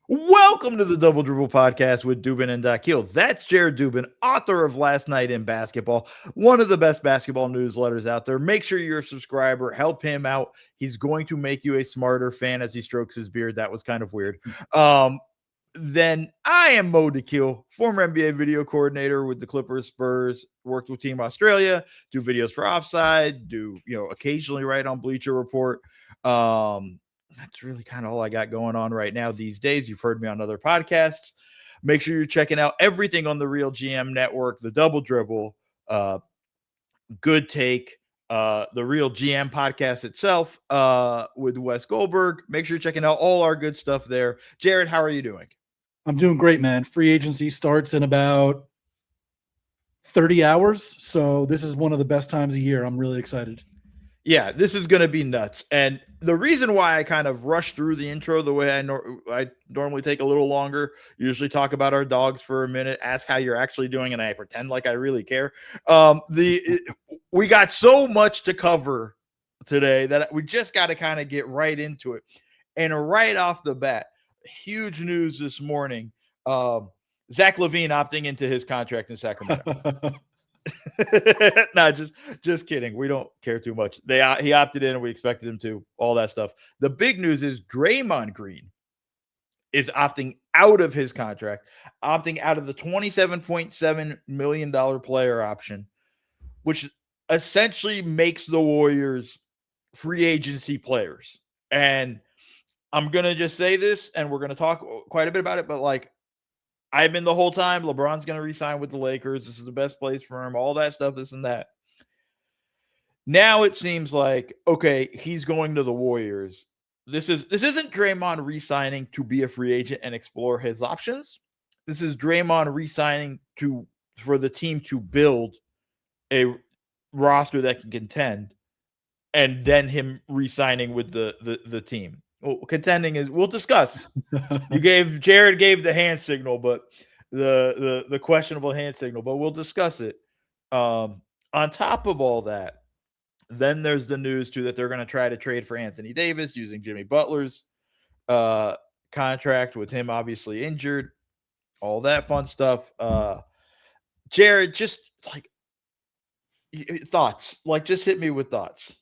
Welcome to the Double Dribble podcast with Dubin and Dakhil. That's Jared Dubin, author of Last Night in Basketball, one of the best basketball newsletters out there. Make sure you're a subscriber. Help him out. He's going to make you a smarter fan as he strokes his beard. That was kind of weird. Then I am Mo Dakhil, former NBA video coordinator with the Clippers, Spurs, worked with Team Australia, do videos for Offside, occasionally write on Bleacher Report. That's really kind of all I got going on right now these days. You've heard me on other podcasts. Make sure you're checking out everything on the RealGM network, the Double Dribble, Good Take, the RealGM podcast itself with Wes Goldberg. Make sure you're checking out all our good stuff there. Jared, how are you doing? I'm doing great, man. Free agency starts in about 30 hours. So this is one of the best times of year. I'm really excited. Yeah, this is going to be nuts. And the reason why I kind of rushed through the intro the way I normally take a little longer, usually talk about our dogs for a minute, ask how you're actually doing, and I pretend like I really care. We got so much to cover today that we just got to kind of get right into it. And right off the bat, huge news this morning. Zach LaVine opting into his contract in Sacramento. No, just kidding. We don't care too much. He opted in and we expected him to, all that stuff. The big news is Draymond Green is opting out of his contract, opting out of the $27.7 million player option, which essentially makes the Warriors free agency players. And I'm going to just say this, and we're going to talk quite a bit about it, but I've been the whole time, LeBron's going to re-sign with the Lakers. This is the best place for him, all that stuff, this and that. Now it seems like, okay, he's going to the Warriors. This isn't Draymond re-signing to be a free agent and explore his options. This is Draymond re-signing for the team to build a roster that can contend, and then him re-signing with the team. Well, contending is, we'll discuss. Jared gave the hand signal, but the questionable hand signal, but we'll discuss it. On top of all that, then there's the news too that they're going to try to trade for Anthony Davis using Jimmy Butler's contract, with him obviously injured, all that fun stuff. Jared, just thoughts, just hit me with thoughts.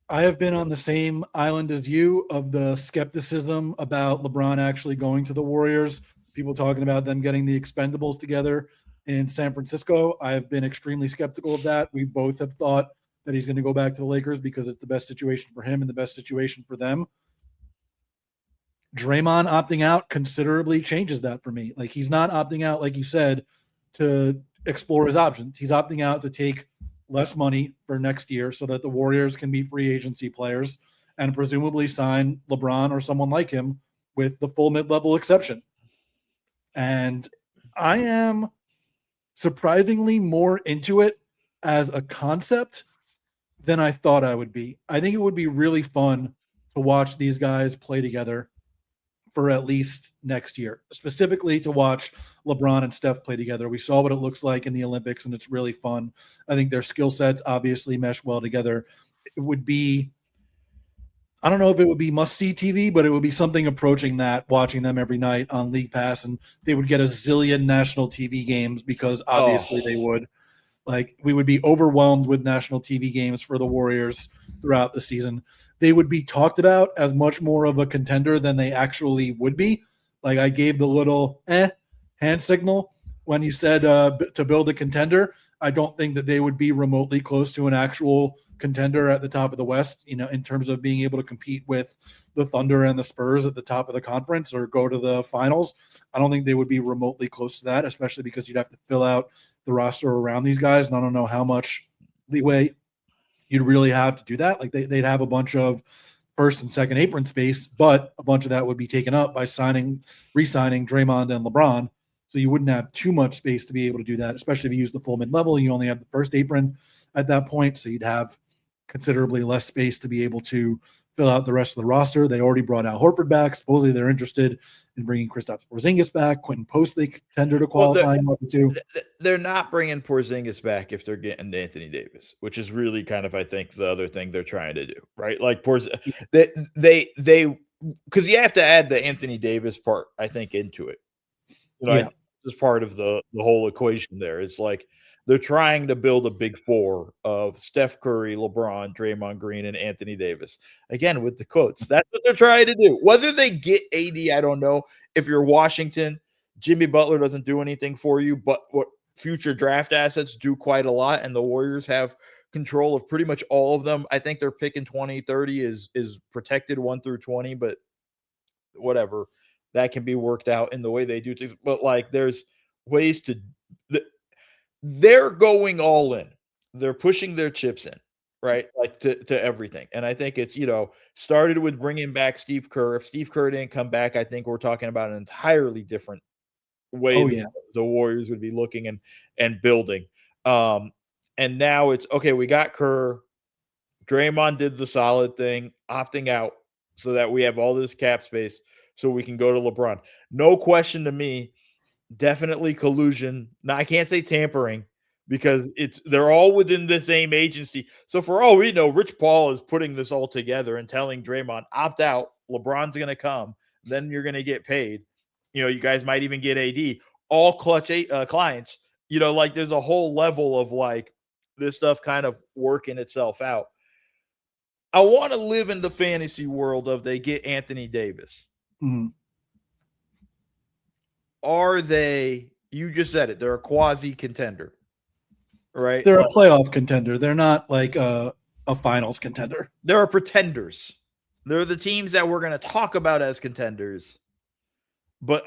I have been on the same island as you of the skepticism about LeBron actually going to the Warriors. People talking about them getting the Expendables together in San Francisco. I have been extremely skeptical of that. We both have thought that he's going to go back to the Lakers because it's the best situation for him and the best situation for them. Draymond opting out considerably changes that for me. He's not opting out, like you said, to explore his options. He's opting out to take less money for next year so that the Warriors can be free agency players and presumably sign LeBron or someone like him with the full mid-level exception. And I am surprisingly more into it as a concept than I thought I would be. I think it would be really fun to watch these guys play together for at least next year, specifically to watch LeBron and Steph play together. We saw what it looks like in the Olympics, and it's really fun. I think their skill sets obviously mesh well together. It would be, I don't know if it would be must-see TV, but it would be something approaching that, watching them every night on League Pass, and they would get a zillion national TV games because obviously they would. We would be overwhelmed with national TV games for the Warriors throughout the season. They would be talked about as much more of a contender than they actually would be. I gave the little hand signal when you said to build a contender. I don't think that they would be remotely close to an actual contender at the top of the West, in terms of being able to compete with the Thunder and the Spurs at the top of the conference or go to the finals. I don't think they would be remotely close to that, especially because you'd have to fill out the roster around these guys. And I don't know how much leeway you'd really have to do that. They'd have a bunch of first and second apron space, but a bunch of that would be taken up by re-signing Draymond and LeBron. So you wouldn't have too much space to be able to do that, especially if you use the full mid-level. You only have the first apron at that point, so you'd have considerably less space to be able to fill out the rest of the roster. They already brought Al Horford back. Supposedly they're interested in bringing Kristaps Porzingis back. Quentin Post, they tender to qualify too. They're not bringing Porzingis back if they're getting Anthony Davis, which is really kind of, I think, the other thing they're trying to do, right? Like they because you have to add the Anthony Davis part, I think, into it. This is part of the whole equation there. It's like they're trying to build a big four of Steph Curry, LeBron, Draymond Green, and Anthony Davis. Again, with the quotes. That's what they're trying to do. Whether they get AD, I don't know. If you're Washington, Jimmy Butler doesn't do anything for you, but what future draft assets do quite a lot, and the Warriors have control of pretty much all of them. I think they're picking 20, 30 is protected 1 through 20, but whatever. That can be worked out in the way they do things. But like there's ways to they're going all in. They're pushing their chips in, right? Like to everything. And I think it's, started with bringing back Steve Kerr. If Steve Kerr didn't come back, I think we're talking about an entirely different way the Warriors would be looking and building. And now it's, okay, we got Kerr. Draymond did the solid thing, opting out so that we have all this cap space so we can go to LeBron. No question to me, definitely collusion. Now, I can't say tampering because they're all within the same agency. So for all we know, Rich Paul is putting this all together and telling Draymond, opt out. LeBron's going to come. Then you're going to get paid. You guys might even get AD. All clutch clients. Like there's a whole level of like this stuff kind of working itself out. I want to live in the fantasy world of they get Anthony Davis. Mm-hmm. Are they, you just said it, they're a quasi contender, right? They're a playoff contender. They're not like a finals contender. They're pretenders. They're the teams that we're going to talk about as contenders. But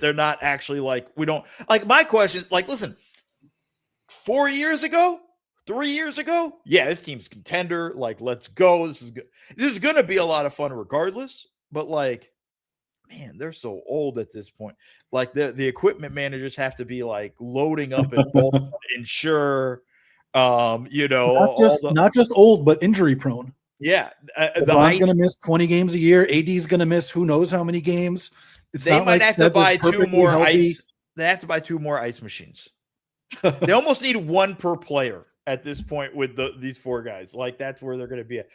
they're not actually like, we don't, like my question, like, listen, 4 years ago, 3 years ago, yeah, this team's contender. Like, let's go. This is good. This is going to be a lot of fun regardless. But like, man, they're so old at this point. Like the equipment managers have to be like loading up and insure, not just old, but injury prone. Yeah. LeBron's going to miss 20 games a year. AD's going to miss who knows how many games. They might have to buy 2 more ice. They have to buy 2 more ice machines. They almost need 1 per player at this point with these 4 guys. Like that's where they're going to be at.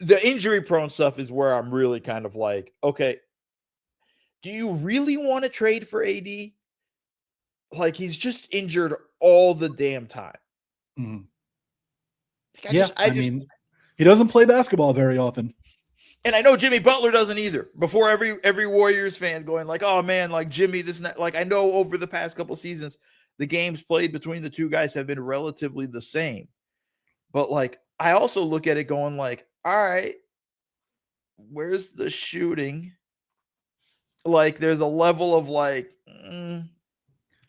The injury prone stuff is where I'm really kind of like, okay, do you really want to trade for AD? Like he's just injured all the damn time. Mm-hmm. I mean, he doesn't play basketball very often. And I know Jimmy Butler doesn't either. Before every Warriors fan going like, oh man, like Jimmy, this and that. Like I know over the past couple seasons, the games played between the 2 guys have been relatively the same. But like, I also look at it going like, all right, where's the shooting? Like there's a level of like,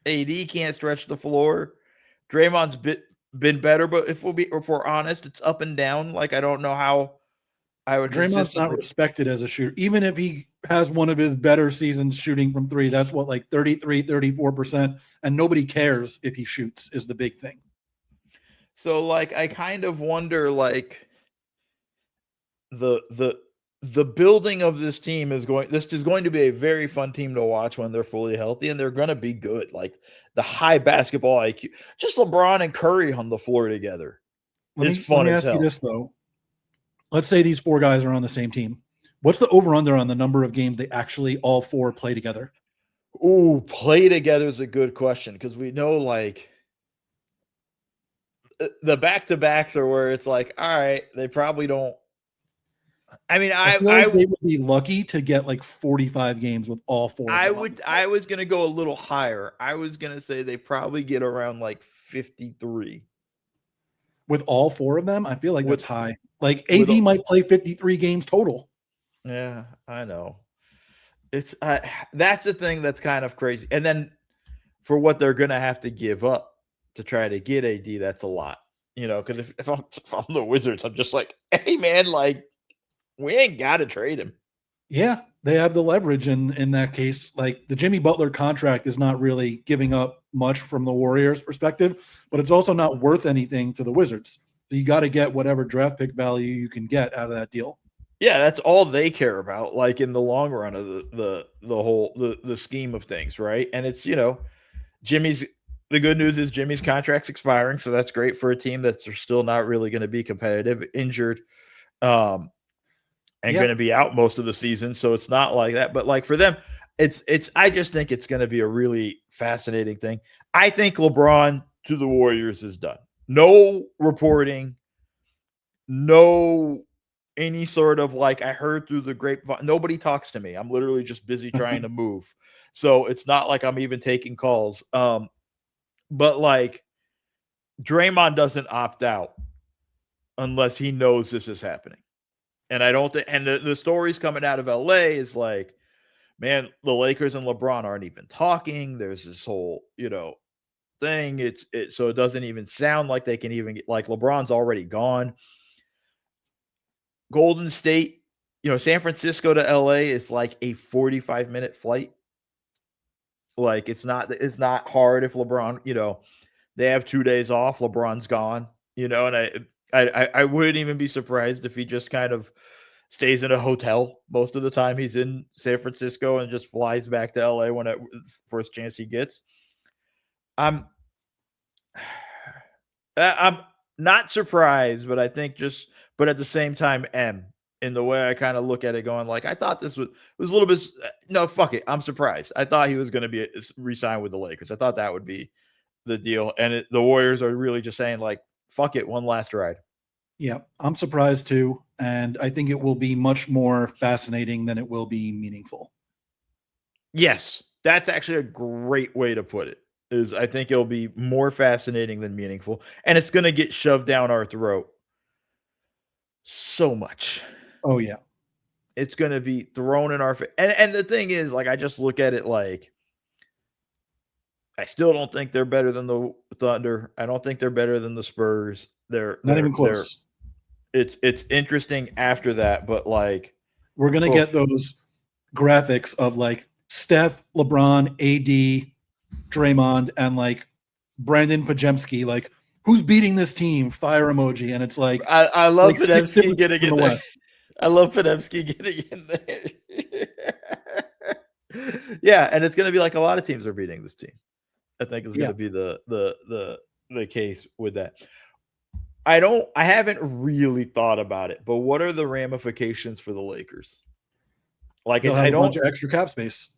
AD can't stretch the floor. Draymond's been better, but if we're honest, it's up and down. Like I don't know how I would. Draymond's not respected as a shooter, even if he has one of his better seasons shooting from 3. That's what, like 33, 34%, and nobody cares if he shoots is the big thing. So like I kind of wonder like the building of this team is going to be a very fun team to watch when they're fully healthy, and they're going to be good. Like the high basketball IQ, just LeBron and Curry on the floor together. It's fun as hell. Let me ask you this though. Let's say these 4 guys are on the same team. What's the over-under on the number of games they actually all 4 play together? Ooh, play together is a good question because we know like the back-to-backs are where it's like, all right, they probably don't. I mean, I they would be lucky to get like 45 games with all 4. I was going to go a little higher. I was going to say they probably get around like 53. With all 4 of them? I feel like that's high. Like AD might play 53 games total. Yeah, I know. It's that's the thing that's kind of crazy. And then for what they're going to have to give up to try to get AD, that's a lot. Because if I'm the Wizards, I'm just like, hey, man, like, we ain't got to trade him. Yeah, they have the leverage in that case. Like the Jimmy Butler contract is not really giving up much from the Warriors' perspective, but it's also not worth anything to the Wizards. So you got to get whatever draft pick value you can get out of that deal. Yeah, that's all they care about, like in the long run of the whole the scheme of things, right? And it's, Jimmy's the good news is Jimmy's contract's expiring, so that's great for a team that's still not really going to be competitive, injured, and going to be out most of the season. So it's not like that. But like for them, it's I just think it's going to be a really fascinating thing. I think LeBron to the Warriors is done. No reporting, no any sort of like I heard through the grapevine. Nobody talks to me. I'm literally just busy trying to move. So it's not like I'm even taking calls. But like Draymond doesn't opt out unless he knows this is happening. And I don't think, and the stories coming out of LA is like, man, the Lakers and LeBron aren't even talking. There's this whole, thing. So it doesn't even sound like they can even get, like LeBron's already gone. Golden State, San Francisco to LA is like a 45-minute flight. Like it's not hard if LeBron, they have 2 days off, LeBron's gone, and I wouldn't even be surprised if he just kind of stays in a hotel most of the time he's in San Francisco and just flies back to LA when it's first chance he gets. I'm not surprised, but I think but at the same time, in the way I kind of look at it going like, I thought this was a little bit, no, fuck it. I'm surprised. I thought he was going to be re-signed with the Lakers. I thought that would be the deal. And the Warriors are really just saying like, fuck it. One last ride. Yeah. I'm surprised too. And I think it will be much more fascinating than it will be meaningful. Yes. That's actually a great way to put it. Is I think it'll be more fascinating than meaningful. And it's going to get shoved down our throat so much. Oh, yeah. It's going to be thrown in our face. And the thing is, like, I just look at it like, I still don't think they're better than the Thunder. I don't think they're better than the Spurs. They're not even close. It's interesting after that, but like, we're going to get those graphics of like Steph, LeBron, AD, Draymond, and like Brandon Pajemski, like, who's beating this team? Fire emoji. And it's like, I love Pajemski getting in the West. I love Pajemski getting in there. Yeah, and it's going to be like a lot of teams are beating this team. I think it's going to be the case with that. I haven't really thought about it, but what are the ramifications for the Lakers? Like, they'll have a bunch of extra cap space.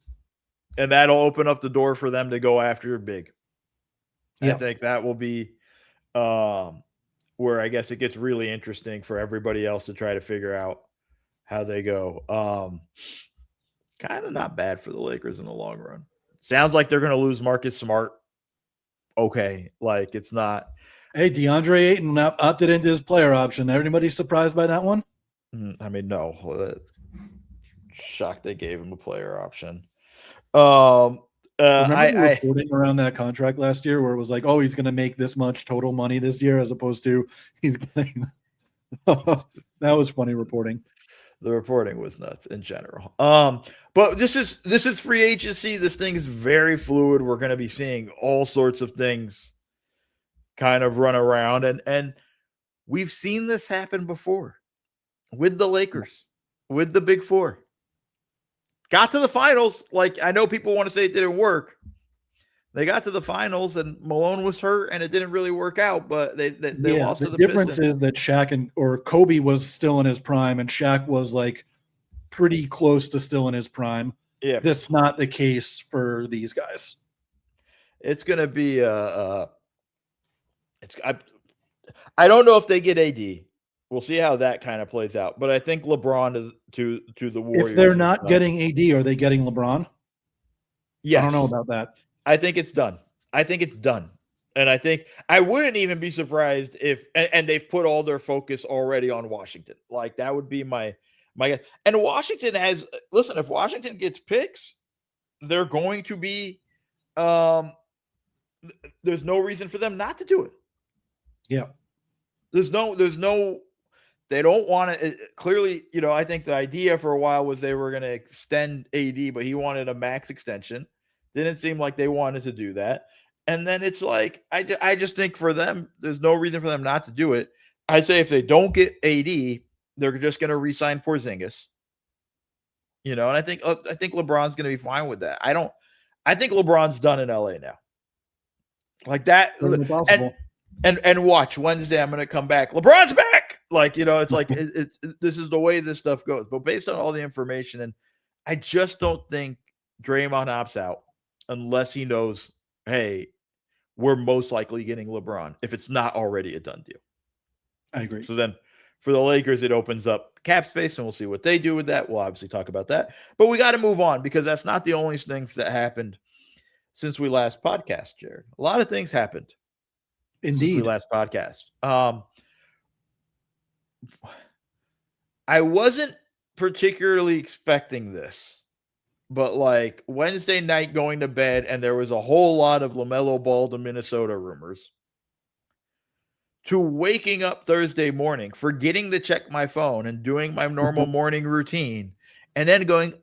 And that'll open up the door for them to go after big. I think that will be where I guess it gets really interesting for everybody else to try to figure out how they go. Kind of not bad for the Lakers in the long run. Sounds like they're going to lose Marcus Smart. Okay, like it's not. Hey, DeAndre Ayton opted into his player option. Everybody surprised by that one? I mean, no. Shocked they gave him a player option. Remember the reporting around that contract last year where it was like, oh, he's going to make this much total money this year as opposed to he's getting that was funny reporting. The reporting was nuts in general. But this is free agency. This thing is very fluid. We're going to be seeing all sorts of things kind of run around, and we've seen this happen before with the Lakers, with the Big Four. Got to the finals. Like, I know people want to say it didn't work. They got to the finals, and Malone was hurt, and it didn't really work out. But they lost to the difference Pistons. is that Shaq or Kobe was still in his prime, and Shaq was like pretty close to still in his prime. Yeah, that's not the case for these guys. It's going to be I don't know if they get AD. We'll see how that kind of plays out. But I think LeBron to the Warriors. If they're not getting AD, are they getting LeBron? Yes. I don't know about that. I think it's done. And I think I wouldn't even be surprised if and they've put all their focus already on Washington. Like, that would be my guess. And Washington has, listen, if Washington gets picks, they're going to be there's no reason for them not to do it. Yeah. There's no they don't want to clearly, I think the idea for a while was they were going to extend AD, but he wanted a max extension. Didn't seem like they wanted to do that. And then it's like, I just think for them, there's no reason for them not to do it. I say if they don't get AD, they're just going to re-sign Porzingis. And I think LeBron's going to be fine with that. I think LeBron's done in LA now. Like that. And watch Wednesday, I'm going to come back. LeBron's back. It's like this is the way this stuff goes. But based on all the information, and I just don't think Draymond opts out unless he knows, hey, we're most likely getting LeBron if it's not already a done deal. I agree. So then for the Lakers, it opens up cap space, and we'll see what they do with that. We'll obviously talk about that. But we got to move on because that's not the only things that happened since we last podcast, Jared. A lot of things happened. Indeed. Since we last podcast. I wasn't particularly expecting this, but like Wednesday night going to bed, and there was a whole lot of LaMelo Ball to Minnesota rumors, to waking up Thursday morning, forgetting to check my phone and doing my normal morning routine, and then going,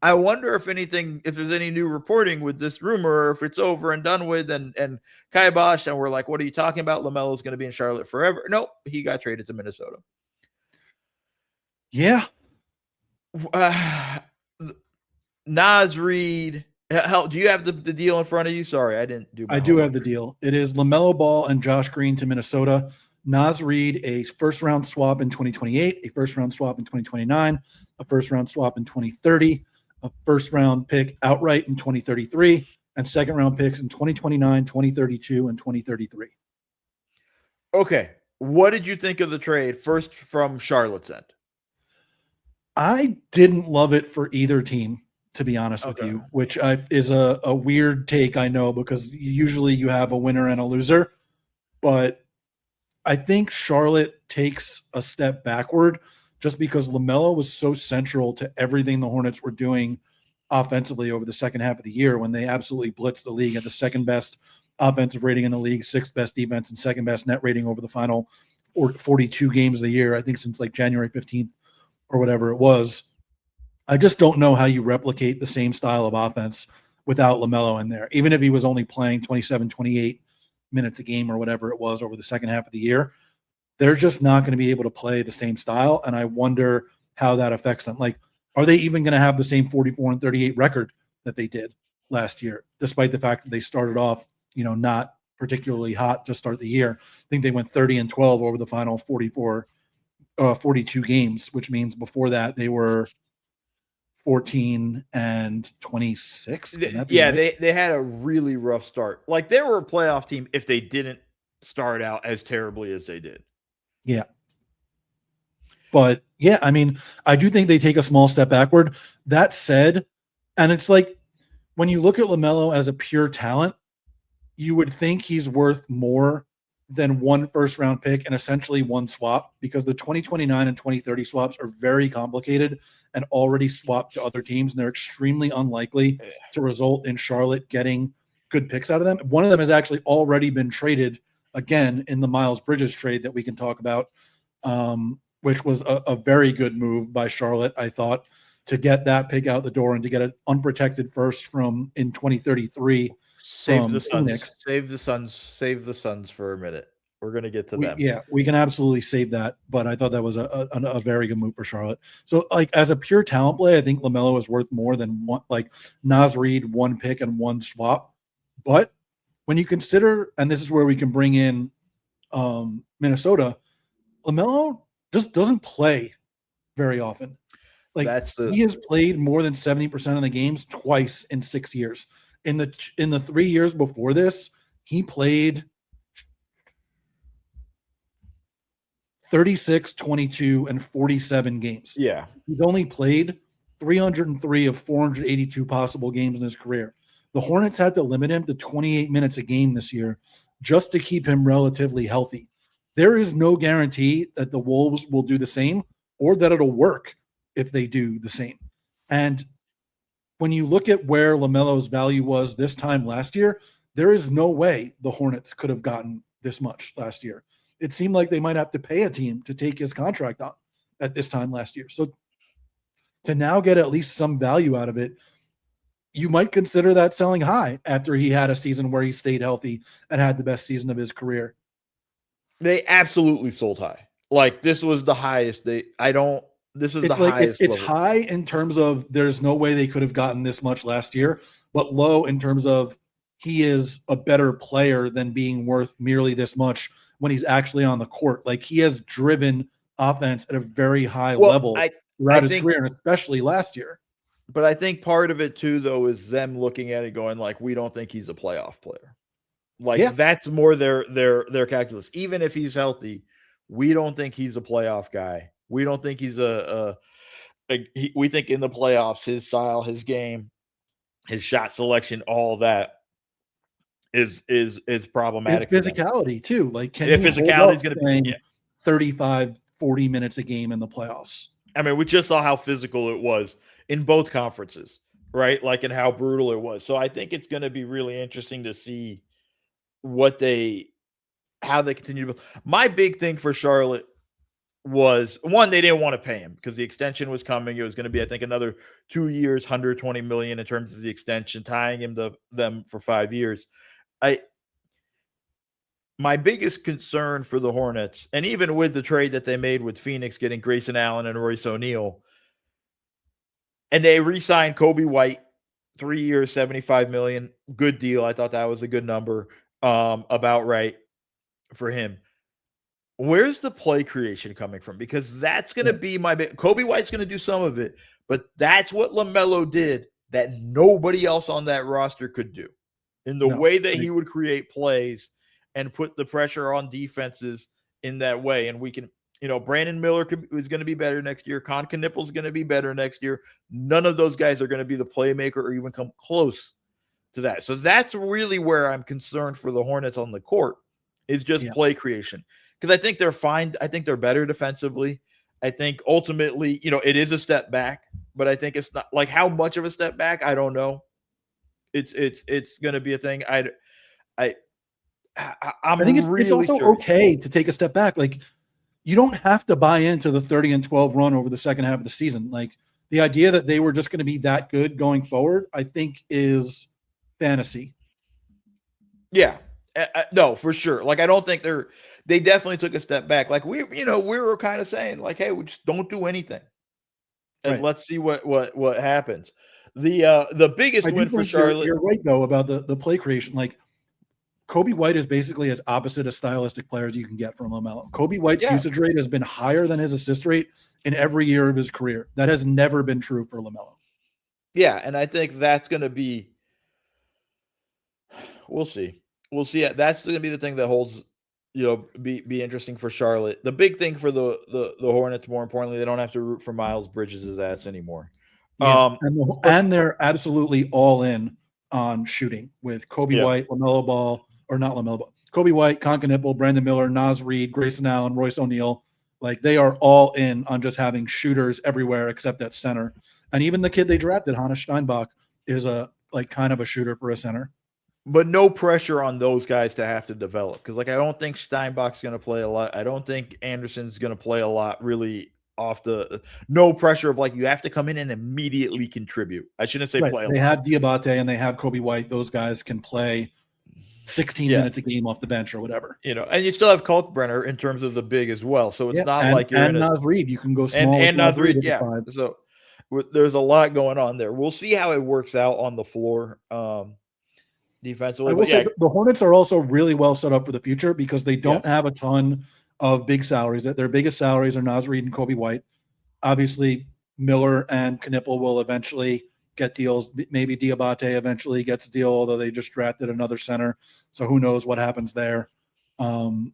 I wonder if there's any new reporting with this rumor, or if it's over and done with, and Kai Bosch, and we're like, what are you talking about? LaMelo's going to be in Charlotte forever. Nope, he got traded to Minnesota. Yeah. Naz Reid. Do you have the deal in front of you? Sorry, I didn't do. I do have the deal. It is LaMelo Ball and Josh Green to Minnesota. Naz Reid, a first-round swap in 2028, a first-round swap in 2029, a first-round swap in 2030, a first-round pick outright in 2033, and second-round picks in 2029, 2032, and 2033. Okay. What did you think of the trade first from Charlotte's end? I didn't love it for either team, to be honest with you, which is a weird take, I know, because usually you have a winner and a loser. But I think Charlotte takes a step backward just because LaMelo was so central to everything the Hornets were doing offensively over the second half of the year when they absolutely blitzed the league at the second best offensive rating in the league, sixth best defense, and second best net rating over the final 42 games of the year, I think since like January 15th or whatever it was. I just don't know how you replicate the same style of offense without LaMelo in there. Even if he was only playing 27, 28 minutes a game or whatever it was over the second half of the year, they're just not going to be able to play the same style. And I wonder how that affects them. Like, are they even going to have the same 44-38 record that they did last year, despite the fact that they started off, not particularly hot to start the year? I think they went 30-12 over the final 42 games, which means before that they were 14-26. Yeah, right? they had a really rough start. Like they were a playoff team if they didn't start out as terribly as they did. Yeah. But yeah, I mean, I do think they take a small step backward. That said, and it's like when you look at LaMelo as a pure talent, you would think he's worth more than one first round pick and essentially one swap, because the 2029 and 2030 swaps are very complicated and already swapped to other teams, and they're extremely unlikely to result in Charlotte getting good picks out of them. One of them has actually already been traded again in the Miles Bridges trade that we can talk about, which was a very good move by Charlotte, I thought, to get that pick out the door and to get an unprotected first from in 2033. Save the Suns. Save the Suns for a minute. We're going to get to them. Yeah, we can absolutely save that. But I thought that was a very good move for Charlotte. So, like, as a pure talent play, I think LaMelo is worth more than one, like Naz Reid, one pick and one swap. But when you consider, and this is where we can bring in Minnesota, LaMelo just doesn't play very often. Like, he has played more than 70% of the games twice in 6 years. In the 3 years before this, he played 36, 22, and 47 games. Yeah. He's only played 303 of 482 possible games in his career. The Hornets had to limit him to 28 minutes a game this year just to keep him relatively healthy. There is no guarantee that the Wolves will do the same or that it'll work if they do the same. And when you look at where LaMelo's value was this time last year, there is no way the Hornets could have gotten this much last year. It seemed like they might have to pay a team to take his contract on at this time last year. So to now get at least some value out of it, you might consider that selling high after he had a season where he stayed healthy and had the best season of his career. They absolutely sold high. Like this was the highest. This is the highest it's level. high in terms of there's no way they could have gotten this much last year, but low in terms of he is a better player than being worth merely this much when he's actually on the court. Like he has driven offense at a very high Well, level I throughout his think, career, and especially last year. but I think part of it too, though, is them looking at it going like, we don't think he's a playoff player. Yeah. Like that's more their calculus. Even if he's healthy, we don't think he's a playoff guy. We don't think he's we think in the playoffs, his style, his game, his shot selection, all that is His problematic for them. physicality too. Like, can Yeah, he hold physicality is up going to be. playing Yeah. 35, 40 minutes a game in the playoffs? I mean, we just saw how physical it was in both conferences, right? Like, and how brutal it was. So I think it's going to be really interesting to see how they continue to build. My big thing for Charlotte was one, they didn't want to pay him because the extension was coming. It was going to be, I think, another 2 years, 120 million in terms of the extension, tying him to them for 5 years. My biggest concern for the Hornets, and even with the trade that they made with Phoenix, getting Grayson Allen and Royce O'Neal, and they re-signed Kobe White, 3 years, 75 million. Good deal. I thought that was a good number, about right for him. Where's the play creation coming from? Because that's going to be my big. Kobe White's going to do some of it, but that's what LaMelo did that nobody else on that roster could do in the way that he would create plays and put the pressure on defenses in that way. And we can, Brandon Miller is going to be better next year. Con Knippel's going to be better next year. None of those guys are going to be the playmaker or even come close to that. So that's really where I'm concerned for the Hornets on the court is just play creation. Because I think they're fine. I think they're better defensively. I think ultimately, it is a step back, but I think it's not like how much of a step back, I don't know. It's going to be a thing. I think it's also curious. okay to take a step back. Like you don't have to buy into the 30-12 run over the second half of the season. Like the idea that they were just going to be that good going forward, I think is fantasy. Yeah. No, for sure. Like, I don't think they definitely took a step back. Like we were kind of saying like, hey, we just don't do anything. And let's see what happens. The biggest win for Charlotte. You're right though about the play creation. Like Kobe White is basically as opposite a stylistic player as you can get from LaMelo. Kobe White's usage rate has been higher than his assist rate in every year of his career. That has never been true for LaMelo. Yeah, and I think that's going to be. We'll see. That's going to be the thing that holds, be interesting for Charlotte. The big thing for the Hornets, more importantly, they don't have to root for Miles Bridges' ass anymore. Yeah. And they're absolutely all in on shooting with Kobe White, LaMelo Ball, or not LaMelo Ball. Kobe White, Con Knippel, Brandon Miller, Naz Reid, Grayson Allen, Royce O'Neal. Like they are all in on just having shooters everywhere except at center. And even the kid they drafted, Hannes Steinbach, is kind of a shooter for a center. But no pressure on those guys to have to develop. Because, I don't think Steinbach's going to play a lot. I don't think Anderson's going to play a lot really no pressure of you have to come in and immediately contribute. I shouldn't say play a lot. They have Diabate and they have Kobe White. Those guys can play 16 minutes a game off the bench or whatever. And you still have Kalkbrenner in terms of the big as well. So it's not like you're in Naz Reid. You can go small. And Naz Reid, So there's a lot going on there. We'll see how it works out on the floor. Defensively. I will say the Hornets are also really well set up for the future because they don't have a ton of big salaries. Their biggest salaries are Naz Reid and Kobe White. Obviously, Miller and Knippel will eventually get deals. Maybe Diabate eventually gets a deal, although they just drafted another center. So who knows what happens there. And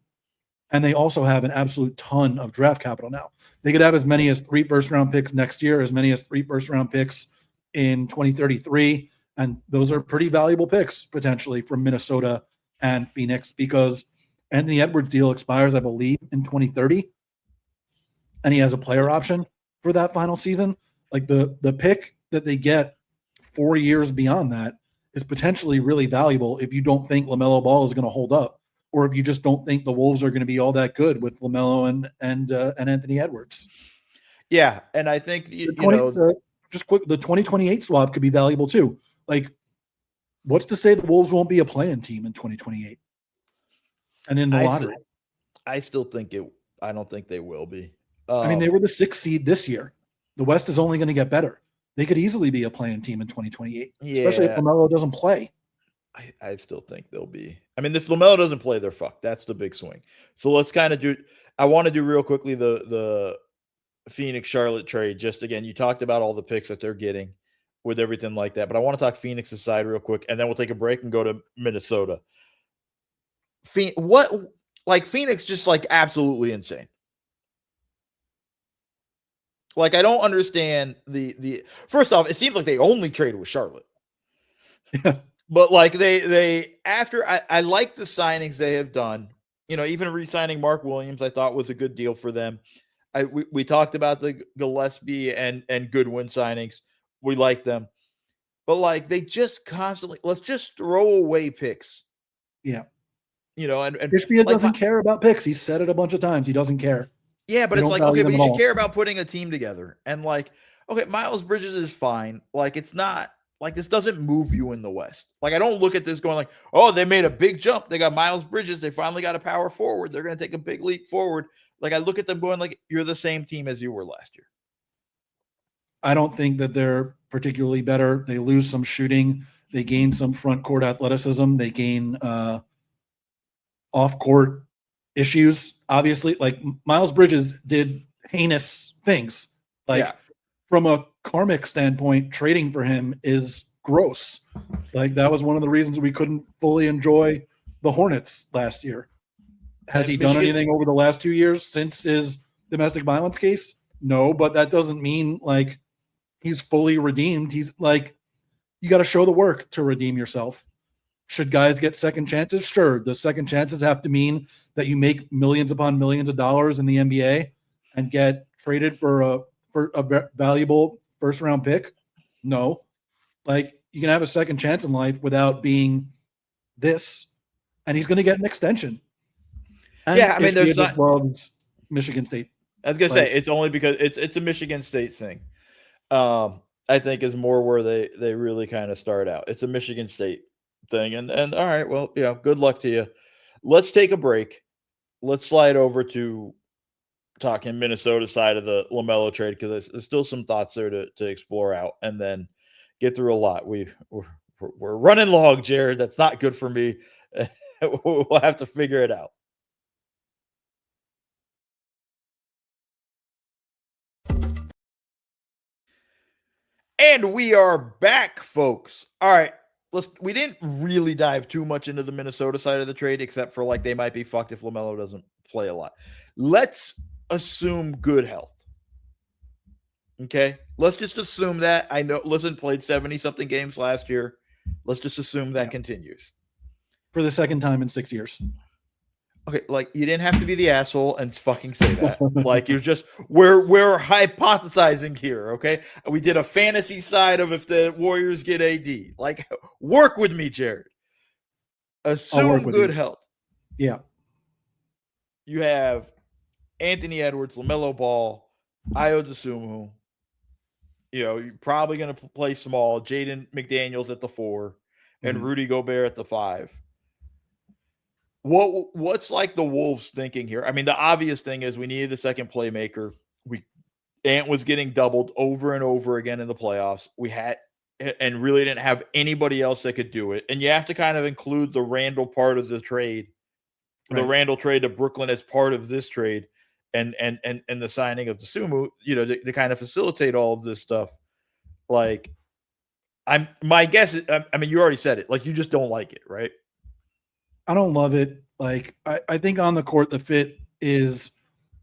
they also have an absolute ton of draft capital now. They could have as many as 3 first-round picks next year, as many as 3 first-round picks in 2033. And those are pretty valuable picks potentially from Minnesota and Phoenix because Anthony Edwards' deal expires, I believe, in 2030. And he has a player option for that final season. Like the pick that they get 4 years beyond that is potentially really valuable if you don't think LaMelo Ball is going to hold up, or if you just don't think the Wolves are going to be all that good with LaMelo and Anthony Edwards. Yeah, and I think the 2028 swap could be valuable too. Like, what's to say the Wolves won't be a play-in team in 2028 and in the lottery? I still think it. I don't think they will be. I mean, they were the 6th seed this year. The West is only going to get better. They could easily be a play-in team in 2028, especially if Yeah, LaMelo doesn't play. I still think they'll be. I mean, if LaMelo doesn't play, they're fucked. That's the big swing. So let's kind of do. I want to do real quickly the Phoenix Charlotte trade. Just again, you talked about all the picks that they're getting with everything like that, but I want to talk Phoenix's side real quick, and then we'll take a break and go to Minnesota. Phoenix just like absolutely insane. Like, I don't understand the first off, it seems like they only traded with Charlotte. Yeah. But like they after I like the signings they have done. You know, even re-signing Mark Williams, I thought was a good deal for them. We talked about the Gillespie and Goodwin signings. We like them. But like they just constantly let's just throw away picks. Yeah. You know, and Ishbia doesn't care about picks. He's said it a bunch of times. He doesn't care. Yeah, but They it's don't like, value okay, but them you at should all. care about putting a team together. And like, okay, Miles Bridges is fine. Like, it's not like this doesn't move you in the West. Like, I don't look at this going like, oh, they made a big jump. They got Miles Bridges. They finally got a power forward. They're going to take a big leap forward. Like, I look at them going like, you're the same team as you were last year. I don't think that they're particularly better. They lose some shooting. They gain some front court athleticism. They gain off court issues. Obviously, like Miles Bridges did heinous things. Like from a karmic standpoint, trading for him is gross. Like that was one of the reasons we couldn't fully enjoy the Hornets last year. Has he done anything over the last 2 years since his domestic violence case? No, but that doesn't mean like he's fully redeemed. He's like, you got to show the work to redeem yourself. Should guys get second chances? Sure. The second chances have to mean that you make millions upon millions of dollars in the NBA and get traded for a valuable first round pick. No, like you can have a second chance in life without being this, and he's going to get an extension. And yeah, I mean, there's loves Michigan State. I was gonna say it's only because it's a Michigan State thing. I think is more where they really kind of start out. It's a Michigan State thing, and all right, well, yeah, good luck to you. Let's take a break. Let's slide over to talking Minnesota side of the LaMelo trade because there's still some thoughts there to explore out, and then get through a lot. We're running long, Jared. That's not good for me. We'll have to figure it out. And we are back, folks. All right. We didn't really dive too much into the Minnesota side of the trade, except for like they might be fucked if LaMelo doesn't play a lot. Let's assume good health. Okay. Let's just assume that. I know, listen, played 70-something games last year. Let's just assume that continues. For the second time in 6 years. Okay, like you didn't have to be the asshole and fucking say that. Like you're just we're hypothesizing here, okay? We did a fantasy side of if the Warriors get AD. Like work with me, Jared. Assume good health. Yeah. You have Anthony Edwards, LaMelo Ball, Ayo Dosunmu. You know, you're probably going to play small. Jaden McDaniels at the 4 and Rudy Gobert at the 5. What's like the Wolves thinking here? I mean, the obvious thing is we needed a second playmaker. Ant was getting doubled over and over again in the playoffs. We had and really didn't have anybody else that could do it. And you have to kind of include the Randall part of the trade, the Randall trade to Brooklyn as part of this trade, and the signing of Dosunmu, you know, to kind of facilitate all of this stuff. Like, my guess is, I mean, you already said it. Like, you just don't like it, right? I don't love it. Like I think on the court the fit is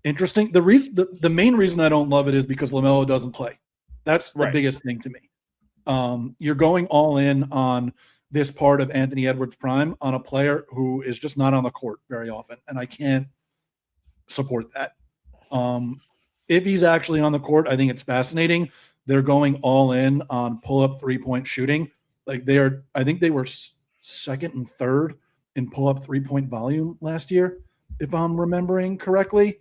interesting. The main reason I don't love it is because LaMelo doesn't play. That's the biggest thing to me. You're going all in on this part of Anthony Edwards' prime on a player who is just not on the court very often, and I can't support that. If he's actually on the court, I think it's fascinating. They're going all in on pull-up three-point shooting. Like I think they were second and third in pull-up three-point volume last year, if I'm remembering correctly.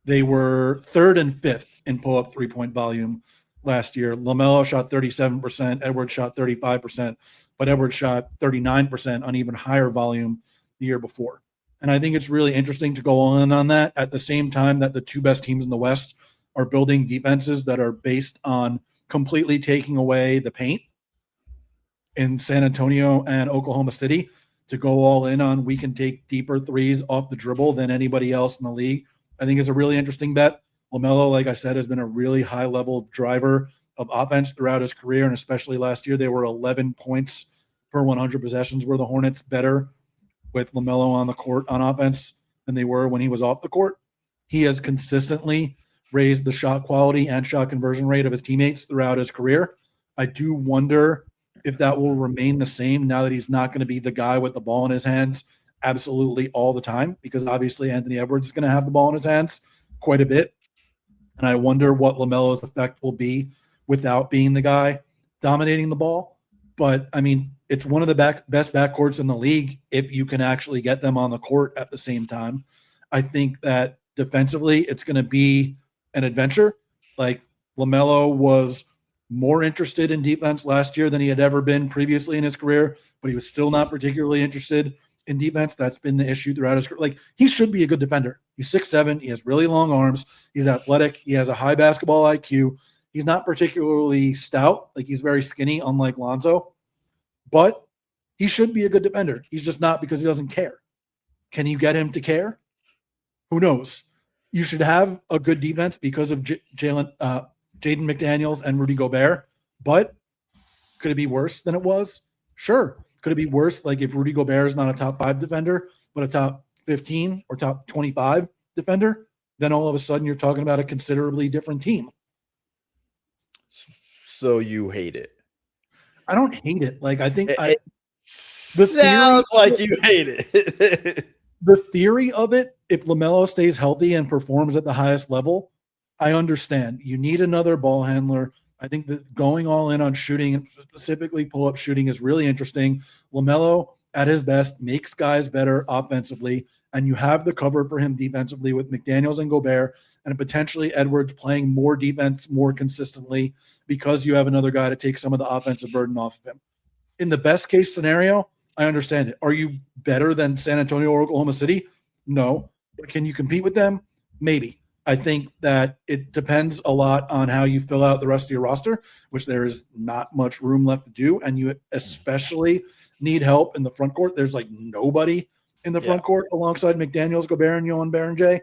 They were third and fifth in pull-up three-point volume last year. LaMelo shot 37%, Edwards shot 35%, but Edwards shot 39% on even higher volume the year before. And I think it's really interesting to go on that at the same time that the two best teams in the West are building defenses that are based on completely taking away the paint in San Antonio and Oklahoma City, to go all in on we can take deeper threes off the dribble than anybody else in the league. I think is a really interesting bet. LaMelo, like I said, has been a really high level driver of offense throughout his career, and especially last year. They were 11 points per 100 possessions. Were the Hornets better with LaMelo on the court on offense than they were when he was off the court? He has consistently raised the shot quality and shot conversion rate of his teammates throughout his career. I do wonder if that will remain the same now that he's not going to be the guy with the ball in his hands absolutely all the time, because obviously Anthony Edwards is going to have the ball in his hands quite a bit. And I wonder what LaMelo's effect will be without being the guy dominating the ball. But, I mean, it's one of the best backcourts in the league if you can actually get them on the court at the same time. I think that defensively it's going to be an adventure. Like, LaMelo was more interested in defense last year than he had ever been previously in his career, but he was still not particularly interested in defense. That's been the issue throughout his career. Like, he should be a good defender. He's 6'7". He has really long arms. He's athletic. He has a high basketball IQ. He's not particularly stout. Like, he's very skinny, unlike Lonzo, but he should be a good defender. He's just not, because he doesn't care. Can you get him to care? Who knows? You should have a good defense because of Jaden McDaniels and Rudy Gobert, but could it be worse than it was? Sure. Could it be worse? Like, if Rudy Gobert is not a top 5 defender, but a top 15 or top 25 defender, then all of a sudden you're talking about a considerably different team. So you hate it? I don't hate it. Like, I think sounds like you hate it. The theory of it, if LaMelo stays healthy and performs at the highest level, I understand. You need another ball handler. I think that going all in on shooting, and specifically pull-up shooting, is really interesting. LaMelo, at his best, makes guys better offensively, and you have the cover for him defensively with McDaniels and Gobert, and potentially Edwards playing more defense more consistently, because you have another guy to take some of the offensive burden off of him. In the best case scenario, I understand it. Are you better than San Antonio or Oklahoma City? No. Can you compete with them? Maybe. I think that it depends a lot on how you fill out the rest of your roster, which there is not much room left to do. And you especially need help in the front court. There's like nobody in the front court alongside McDaniels, Gobert, and Yohan Berenjay.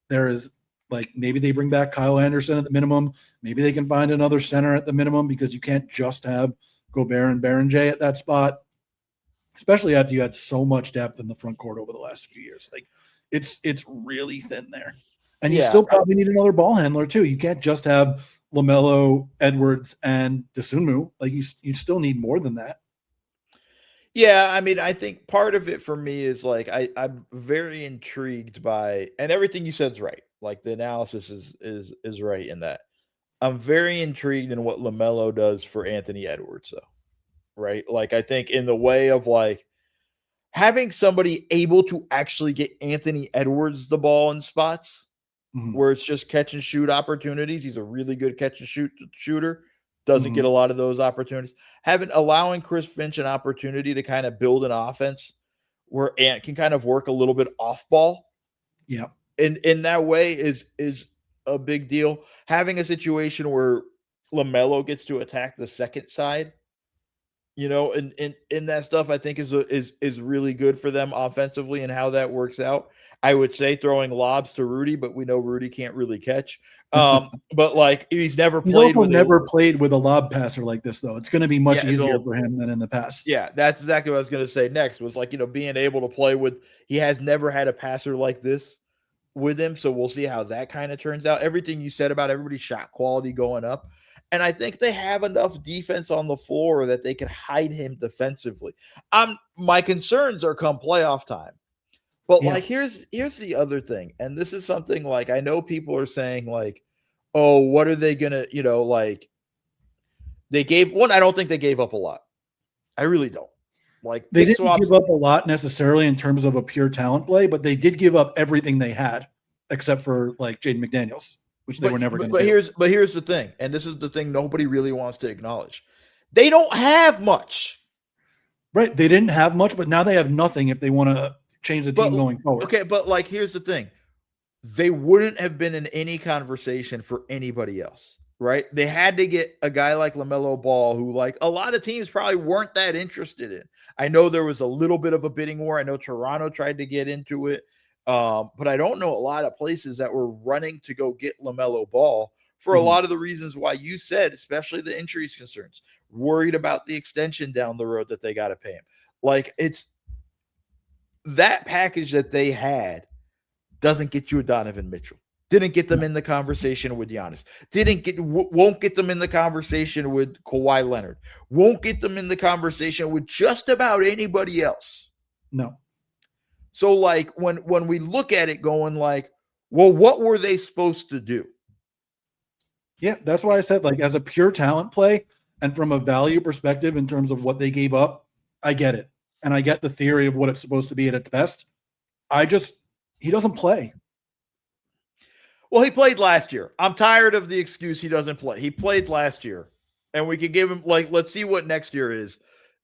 There is, like, maybe they bring back Kyle Anderson at the minimum. Maybe they can find another center at the minimum, because you can't just have Gobert and Berenjay at that spot, especially after you had so much depth in the front court over the last few years. Like, it's really thin there. And you still probably need another ball handler too. You can't just have LaMelo, Edwards, and Dosunmu. Like, you still need more than that. Yeah, I mean, I think part of it for me is, like, I'm very intrigued by, and everything you said is right. Like, the analysis is right in that. I'm very intrigued in what LaMelo does for Anthony Edwards, though. Right? Like, I think in the way of, like, having somebody able to actually get Anthony Edwards the ball in spots where it's just catch and shoot opportunities. He's a really good catch and shoot shooter. Doesn't get a lot of those opportunities. Allowing Chris Finch an opportunity to kind of build an offense where Ant can kind of work a little bit off ball. Yeah. In that way is a big deal. Having a situation where LaMelo gets to attack the second side, you know, and in that stuff, I think is really good for them offensively, and how that works out. I would say throwing lobs to Rudy, but we know Rudy can't really catch. But, like, he's never played with a lob passer like this, though. It's going to be much easier for him than in the past. Yeah, that's exactly what I was going to say next, was, like, you know, being able to play with, he has never had a passer like this with him. So we'll see how that kind of turns out. Everything you said about everybody's shot quality going up. And I think they have enough defense on the floor that they can hide him defensively. My concerns are come playoff time. But like, here's the other thing. And this is something, like, I know people are saying, like, oh, what are they going to, you know, like, I don't think they gave up a lot. I really don't. Like, they didn't give up a lot necessarily in terms of a pure talent play, but they did give up everything they had except for, like, Jaden McDaniels. which they were never going to do. But here's the thing, and this is the thing nobody really wants to acknowledge. They don't have much. Right. They didn't have much, but now they have nothing if they want to change the team going forward. Okay, but like here's the thing. They wouldn't have been in any conversation for anybody else, right? They had to get a guy like LaMelo Ball, who like a lot of teams probably weren't that interested in. I know there was a little bit of a bidding war. I know Toronto tried to get into it, but I don't know a lot of places that were running to go get LaMelo Ball for a lot of the reasons why you said, especially the injuries concerns, worried about the extension down the road that they got to pay him. Like it's that package that they had doesn't get you a Donovan Mitchell. Didn't get them in the conversation with Giannis. Won't get them in the conversation with Kawhi Leonard. Won't get them in the conversation with just about anybody else. No. So like when we look at it going like, well, what were they supposed to do? Yeah, that's why I said like as a pure talent play and from a value perspective in terms of what they gave up, I get it. And I get the theory of what it's supposed to be at its best. He doesn't play. Well, he played last year. I'm tired of the excuse he doesn't play. He played last year. And we can give him, like, let's see what next year is.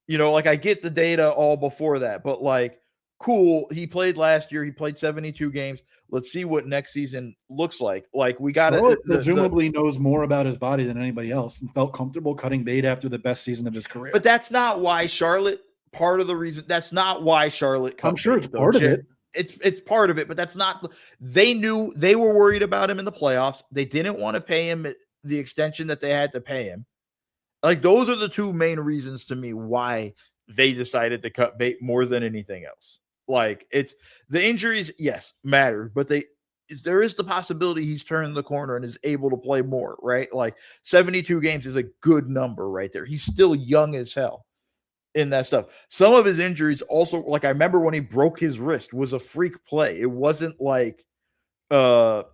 You know, like I get the data all before that, but like, cool. He played last year. He played 72 games. Let's see what next season looks like. Like we got to presumably knows more about his body than anybody else and felt comfortable cutting bait after the best season of his career. But that's not why Charlotte, part of the reason, that's not why Charlotte cut I'm sure bait, it's part of it. It's part of it, but that's not. They knew they were worried about him in the playoffs. They didn't want to pay him the extension that they had to pay him. Like those are the two main reasons to me why they decided to cut bait more than anything else. Like it's the injuries, yes, matter, but there is the possibility he's turned the corner and is able to play more, right? Like 72 games is a good number right there. He's still young as hell in that stuff. Some of his injuries also, like I remember when he broke his wrist, was a freak play. It wasn't like a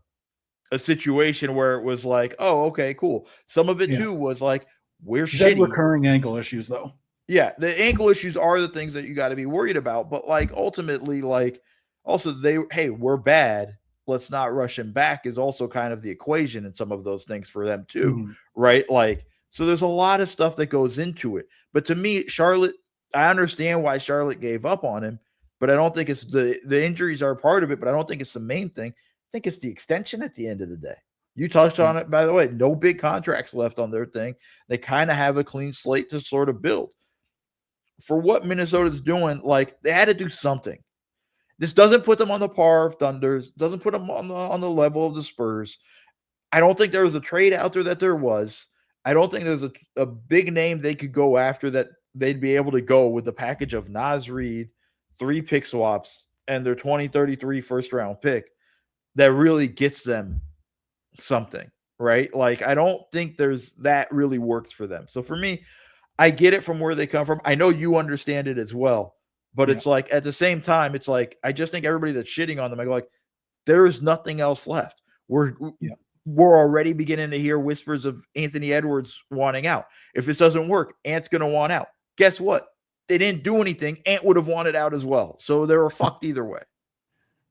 situation where it was like, oh, okay, cool. Some of it too was like, we're shitty. Recurring ankle issues though. Yeah, the ankle issues are the things that you got to be worried about. But like ultimately, like also hey, we're bad. Let's not rush him back is also kind of the equation in some of those things for them too, right? Like, so there's a lot of stuff that goes into it. But to me, Charlotte, I understand why Charlotte gave up on him, but I don't think it's the injuries are part of it, but I don't think it's the main thing. I think it's the extension at the end of the day. You touched on it, by the way. No big contracts left on their thing. They kind of have a clean slate to sort of build. For what Minnesota's doing, like they had to do something. This doesn't put them on the par of Thunders, doesn't put them on the level of the Spurs. I don't think there was a trade out there that there was. I don't think there's a big name they could go after that they'd be able to go with the package of Naz Reid, 3 pick swaps, and their 2033 first-round pick that really gets them something, right? Like, I don't think that really works for them. So for me, I get it from where they come from. I know you understand it as well, but it's like at the same time, it's like I just think everybody that's shitting on them, I go like, there is nothing else left. We're already beginning to hear whispers of Anthony Edwards wanting out. If this doesn't work, Ant's going to want out. Guess what? They didn't do anything. Ant would have wanted out as well. So they were fucked either way.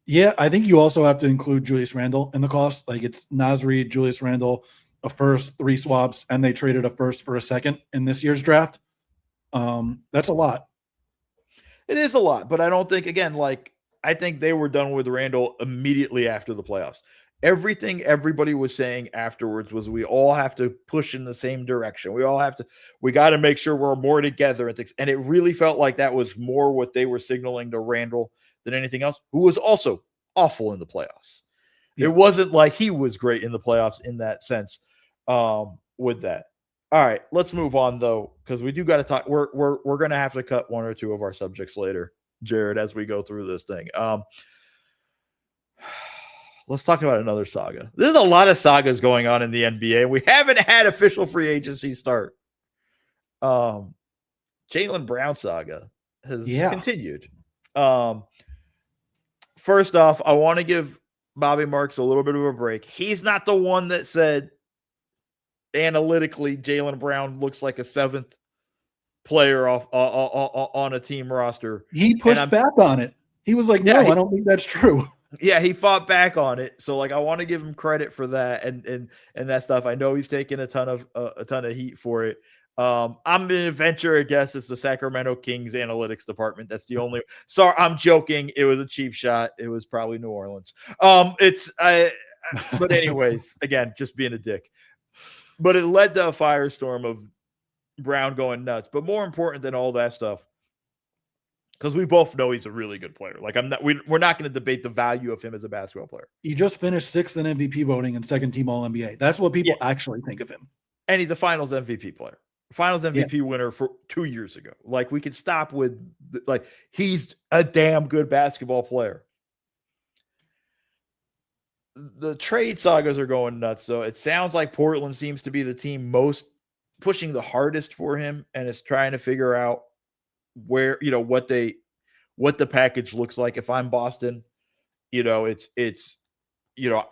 Yeah, I think you also have to include Julius Randle in the cost. Like it's Naz Reid, Julius Randle, a first, 3 swaps, and they traded a first for a second in this year's draft. That's a lot. It is a lot, but I don't think, again, like I think they were done with Randle immediately after the playoffs. Everything everybody was saying afterwards was we all have to push in the same direction. We got to make sure we're more together and things. And it really felt like that was more what they were signaling to Randle than anything else, who was also awful in the playoffs. Yeah. It wasn't like he was great in the playoffs in that sense with that. All right, let's move on though, because we do got to talk. We're going to have to cut 1 or 2 of our subjects later, Jared, as we go through this thing. Let's talk about another saga. There's a lot of sagas going on in the NBA. We haven't had official free agency start. Jaylen Brown saga has continued. First off, I want to give Bobby Marks a little bit of a break. He's not the one that said analytically Jaylen Brown looks like a 7th player on a team roster. He pushed back on it. He was like, no, I don't think that's true. Yeah, he fought back on it. So like I want to give him credit for that and that stuff. I know he's taken a ton of heat for it. I'm gonna venture a guess it's the Sacramento Kings analytics department. That's the only sorry, I'm joking. It was a cheap shot. It was probably New Orleans. But anyways, again, just being a dick. But it led to a firestorm of Brown going nuts. But more important than all that stuff, because we both know he's a really good player. Like we're not going to debate the value of him as a basketball player. He just finished 6th in MVP voting and 2nd team All NBA. That's what people actually think of him. And he's a Finals MVP player, Finals MVP winner for 2 years ago. Like we could stop with like he's a damn good basketball player. The trade sagas are going nuts. So it sounds like Portland seems to be the team most pushing the hardest for him and is trying to figure out where, what the package looks like. If I'm Boston, it's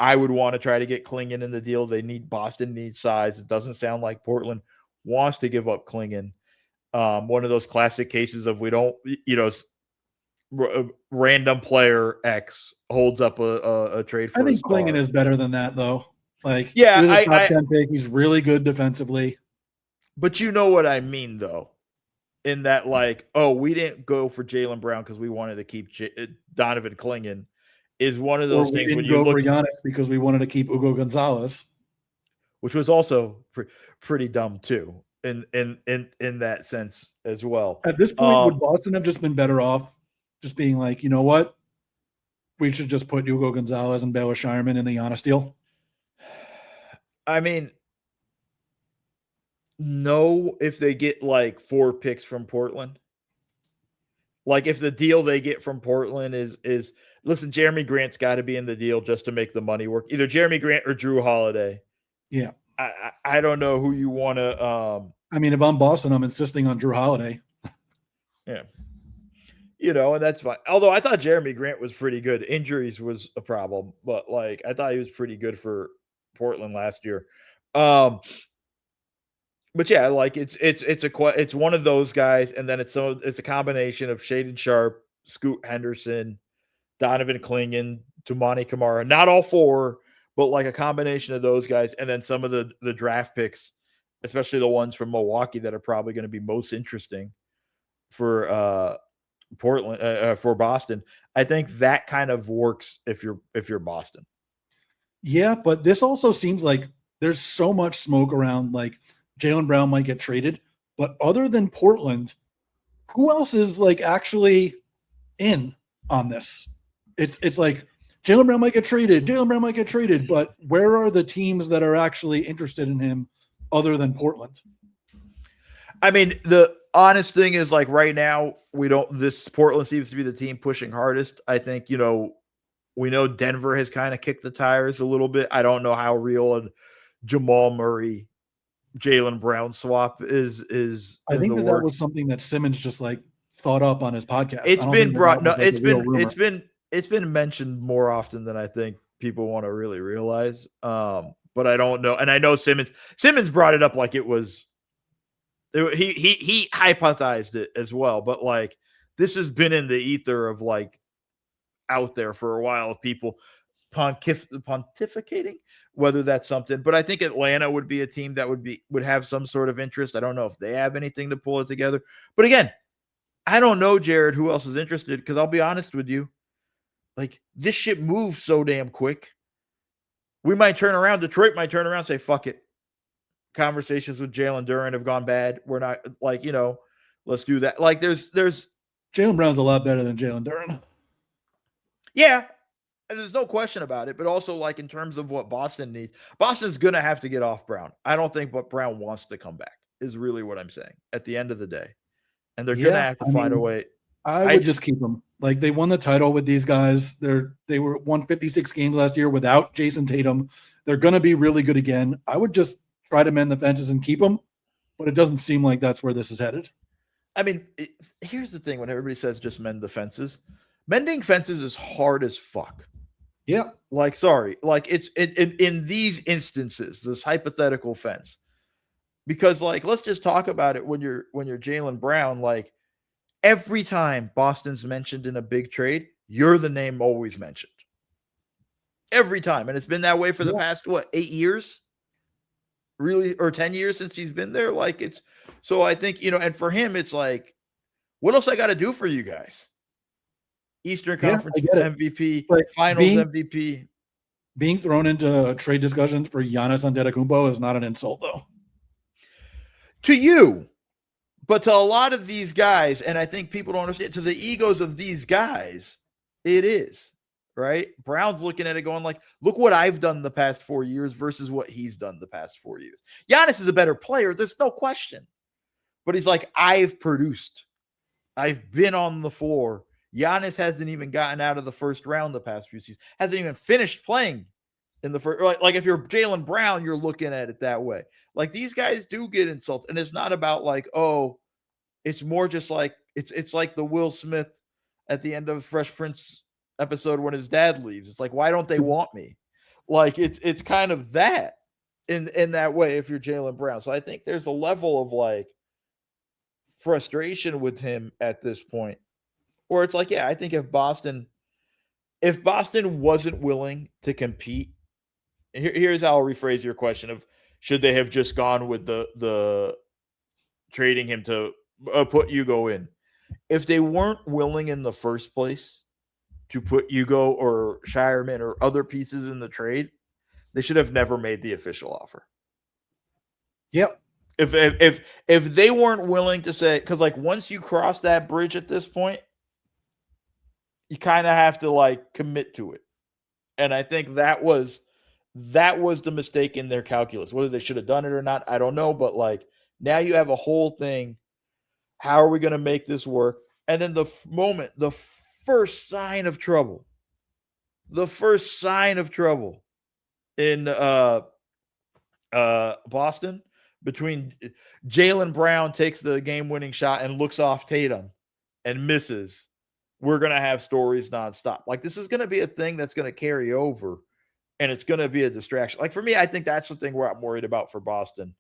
I would want to try to get Klingon in the deal. Boston needs size. It doesn't sound like Portland wants to give up Klingon. One of those classic cases of we don't, random player X holds up a trade for I think Klingon is better than that, though. Like, yeah, he's a top 10 pick. He's really good defensively. But you know what I mean, though, in that, like, we didn't go for Jaylen Brown because we wanted to keep Donovan Klingon is one of those things. We didn't go for Giannis because we wanted to keep Hugo Gonzalez, which was also pretty dumb too, in that sense as well. At this point, would Boston have just been better off just being like, you know what? We should just put Hugo Gonzalez and Baylor Shireman in the Giannis deal? I mean, no, if they get like 4 picks from Portland. Like if the deal they get from Portland is listen, Jeremy Grant's got to be in the deal just to make the money work. Either Jeremy Grant or Drew Holiday. Yeah. I don't know who you want to I mean, if I'm Boston, I'm insisting on Drew Holiday. Yeah. And that's fine. Although I thought Jeremy Grant was pretty good. Injuries was a problem, but like I thought he was pretty good for Portland last year. But yeah, like it's one of those guys, and then it's a combination of Shaden Sharp, Scoot Henderson, Donovan Klingon, Tumani Kamara. Not all 4, but like a combination of those guys, and then some of the draft picks, especially the ones from Milwaukee that are probably going to be most interesting for Portland for Boston. I think that kind of works if you're Boston. Yeah, but this also seems like there's so much smoke around like Jaylen Brown might get traded, but other than Portland, who else is like actually in on this? It's like Jaylen Brown might get traded, but where are the teams that are actually interested in him other than Portland? I mean, the honest thing is like right now Portland seems to be the team pushing hardest. I think, we know Denver has kind of kicked the tires a little bit. I don't know how real a Jamal Murray, Jaylen Brown swap is. I think that was something that Simmons just like thought up on his podcast. It's been brought. No, it's been mentioned more often than I think people want to really realize. But I don't know. And I know Simmons brought it up like it was, he hypothesized it as well. But like, this has been in the ether of like out there for a while of people pontificating, whether that's something. But I think Atlanta would be a team that would have some sort of interest. I don't know if they have anything to pull it together. But again, I don't know, Jared, who else is interested, because I'll be honest with you. Like, this shit moves so damn quick. We might turn around. Detroit might turn around and say, fuck it. Conversations with Jalen Duren have gone bad. We're not, like, let's do that. Like, there's Jaylen Brown's a lot better than Jalen Duren. Yeah. And there's no question about it. But also, like, in terms of what Boston needs, Boston's going to have to get off Brown. I don't think Brown wants to come back, is really what I'm saying at the end of the day. And they're going to have to find a way. I would just keep them. Like, they won the title with these guys. They won 56 games last year without Jason Tatum. They're going to be really good again. I would just try to mend the fences and keep them, but it doesn't seem like that's where this is headed. I mean, here's the thing: when everybody says just mend the fences, mending fences is hard as fuck. Yeah, like sorry, like it's in these instances, this hypothetical fence, because like let's just talk about it when you're Jaylen Brown, like. Every time Boston's mentioned in a big trade, you're the name always mentioned. every time. And it's been that way for the past, 8 years? Really, or 10 years since he's been there? Like, it's so I think, and for him, it's like, what else I got to do for you guys? Eastern Conference MVP, like Finals MVP. Being thrown into trade discussions for Giannis Antetokounmpo is not an insult, though. To you, but to a lot of these guys, and I think people don't understand, to the egos of these guys, it is, right? Brown's looking at it going like, look what I've done the past 4 years versus what he's done the past 4 years. Giannis is a better player. There's no question. But he's like, I've produced. I've been on the floor. Giannis hasn't even gotten out of the first round the past few seasons. Hasn't even finished playing in the first. Like if you're Jaylen Brown, you're looking at it that way. Like these guys do get insulted, and it's not about like, oh, it's more just like it's like the Will Smith at the end of Fresh Prince episode when his dad leaves. It's like, why don't they want me? Like it's kind of that in that way if you're Jaylen Brown. So I think there's a level of like frustration with him at this point. Or it's like, yeah, I think if Boston wasn't willing to compete, here's how I'll rephrase your question of should they have just gone with the trading him to put Hugo in. If they weren't willing in the first place to put Hugo or Shireman or other pieces in the trade, they should have never made the official offer. Yep. If they weren't willing to say, because like once you cross that bridge at this point, you kind of have to like commit to it. And I think that was the mistake in their calculus. Whether they should have done it or not, I don't know. But like now you have a whole thing. How are we going to make this work? And then the first sign of trouble in Boston, between Jaylen Brown takes the game-winning shot and looks off Tatum and misses, we're going to have stories nonstop. Like this is going to be a thing that's going to carry over, and it's going to be a distraction. Like for me, I think that's the thing where I'm worried about for Boston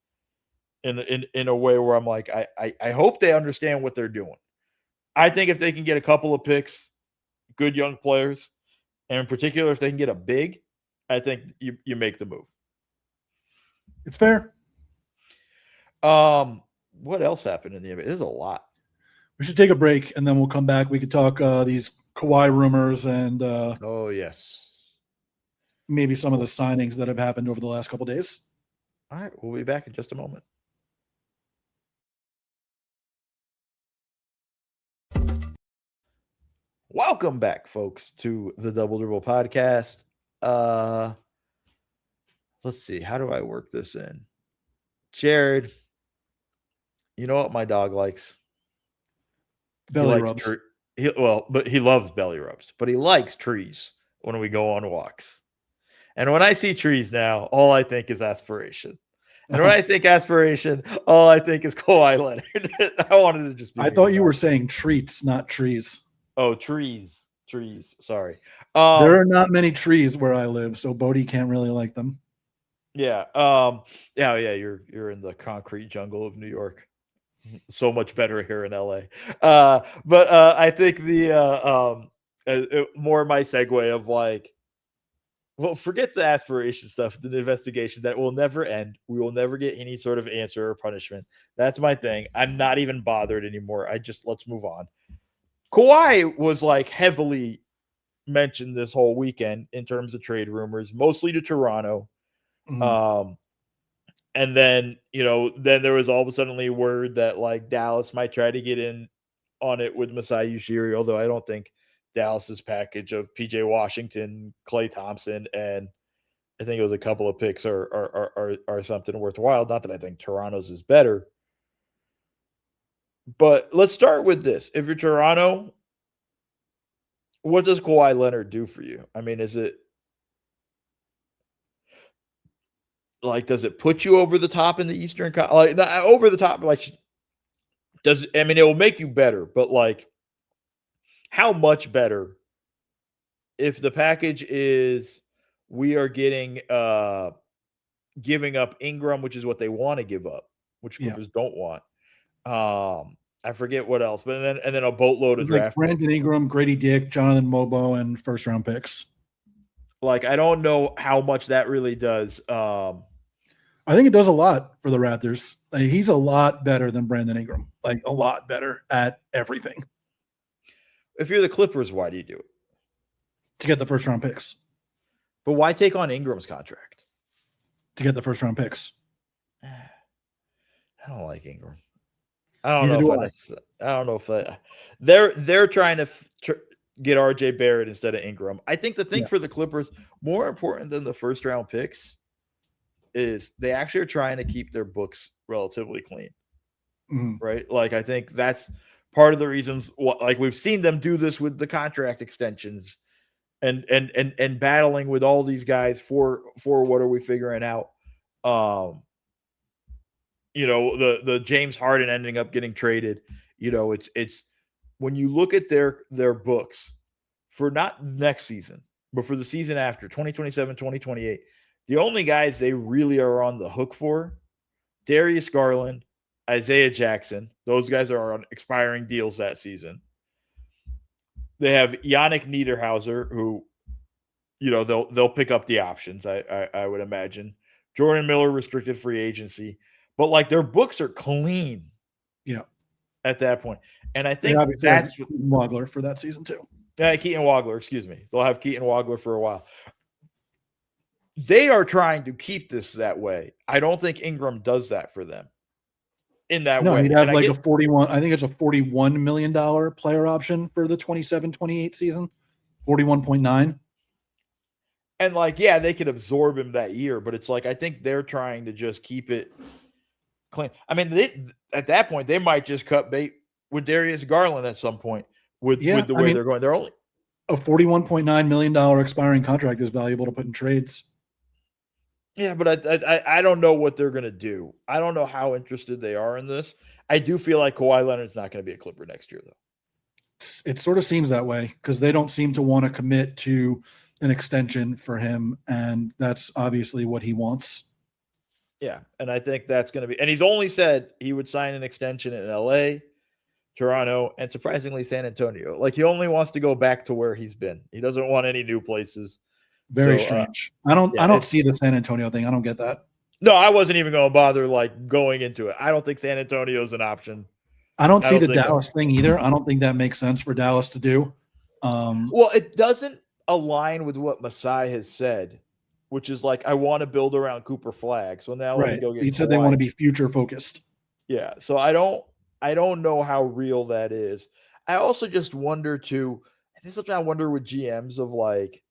in a way where I'm like, I hope they understand what they're doing. I think if they can get a couple of picks, good young players, and in particular, if they can get a big, I think you make the move. It's fair. What else happened in the NBA? There's a lot. We should take a break, and then we'll come back. We could talk these Kawhi rumors and oh yes, maybe some of the signings that have happened over the last couple of days. All right, we'll be back in just a moment. Welcome back, folks, to the Double Dribble podcast. Let's see. How do I work this in? Jared, you know what my dog likes? Belly rubs. But he loves belly rubs. But he likes trees when we go on walks. And when I see trees now, all I think is aspiration. And when I think aspiration, all I think is Kawhi Leonard. I wanted to just be. I thought you were saying treats, not trees. Oh, trees. Sorry. There are not many trees where I live, so Bodie can't really like them. Yeah. Yeah. You're in the concrete jungle of New York. So much better here in LA. But I think the more my segue of like, well, forget the aspiration stuff, the investigation that will never end. We will never get any sort of answer or punishment. That's my thing. I'm not even bothered anymore. Let's move on. Kawhi was like heavily mentioned this whole weekend in terms of trade rumors, mostly to Toronto. Mm-hmm. And then, then there was all of a sudden word that like Dallas might try to get in on it with Masai Ujiri, although I don't think Dallas's package of PJ Washington, Klay Thompson, and I think it was a couple of picks are something worthwhile. Not that I think Toronto's is better. But let's start with this. If you're Toronto, what does Kawhi Leonard do for you? I mean, is it like, does it put you over the top in the Eastern? Like, over the top, like, it will make you better, but like, how much better if the package is we are getting giving up Ingram, which is what they want to give up, which Clippers don't want. I forget what else, but then a boatload of draft. Brandon Ingram, Grady Dick, Jonathan Mobo, and first round picks. Like, I don't know how much that really does. I think it does a lot for the Raptors. Like, he's a lot better than Brandon Ingram, like a lot better at everything. If you're the Clippers, why do you do it? To get the first round picks. But why take on Ingram's contract? To get the first round picks. I don't like Ingram. I don't know if they're trying to get RJ Barrett instead of Ingram. I think the thing for the Clippers, more important than the first round picks, is they actually are trying to keep their books relatively clean. Right? Like, I think that's part of the reasons. Like, we've seen them do this with the contract extensions and battling with all these guys for what are we figuring out. The James Harden ending up getting traded. It's when you look at their books for not next season, but for the season after 2027, 2028, the only guys they really are on the hook for, Darius Garland, Isaiah Jackson. Those guys are on expiring deals that season. They have Yannick Niederhauser, who, they'll pick up the options, I would imagine. Jordan Miller, restricted free agency. But, like, their books are clean. Yeah. At that point. And I think that's Wagler for that season too. Keaton Wagler, excuse me. They'll have Keaton Wagler for a while. They are trying to keep this that way. I don't think Ingram does that for them in that way. No, he'd have a $41. I think it's a $41 million player option for the 27-28 season. 41.9. And, like, yeah, they could absorb him that year, but it's like, I think they're trying to just keep it clean. I mean, at that point, they might just cut bait with Darius Garland at some point with the way they're going. They're only a $41.9 million expiring contract is valuable to put in trades. Yeah, but I don't know what they're going to do. I don't know how interested they are in this. I do feel like Kawhi Leonard's not going to be a Clipper next year, though. It sort of seems that way because they don't seem to want to commit to an extension for him, and that's obviously what he wants. Yeah, and I think that's going to be – and he's only said he would sign an extension in L.A., Toronto, and surprisingly San Antonio. Like, he only wants to go back to where he's been. He doesn't want any new places. Very strange. I don't see the San Antonio thing. I don't get that. No, I wasn't even going to bother going into it. I don't think San Antonio is an option. I don't see the Dallas thing either. I don't think that makes sense for Dallas to do. Well, it doesn't align with what Masai has said, which is like, I want to build around Cooper Flag. So now let me go get he said they want to be future focused. Yeah. So I don't know how real that is. I also just wonder too, and this is something I wonder with GMs of like,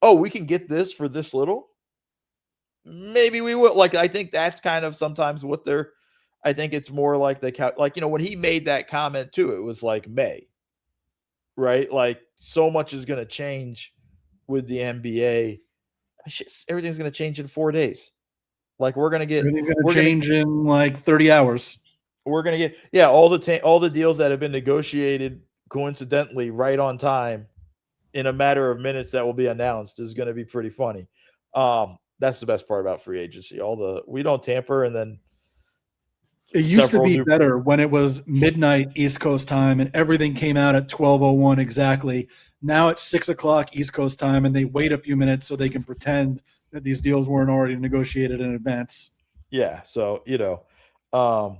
oh, we can get this for this little. Maybe we will. Like, I think that's kind of sometimes what they're. I think it's more like when he made that comment too, it was like May, right? Like, so much is going to change with the NBA. Everything's going to change in 4 days. Like, we're going to change in like 30 hours. We're going to get all the deals that have been negotiated coincidentally right on time in a matter of minutes that will be announced is going to be pretty funny. That's the best part about free agency. We don't tamper, and then it used to be better when it was midnight East Coast time and everything came out at 12:01 exactly. Now it's 6:00 East Coast time, and they wait a few minutes so they can pretend that these deals weren't already negotiated in advance. Yeah, so LeBron's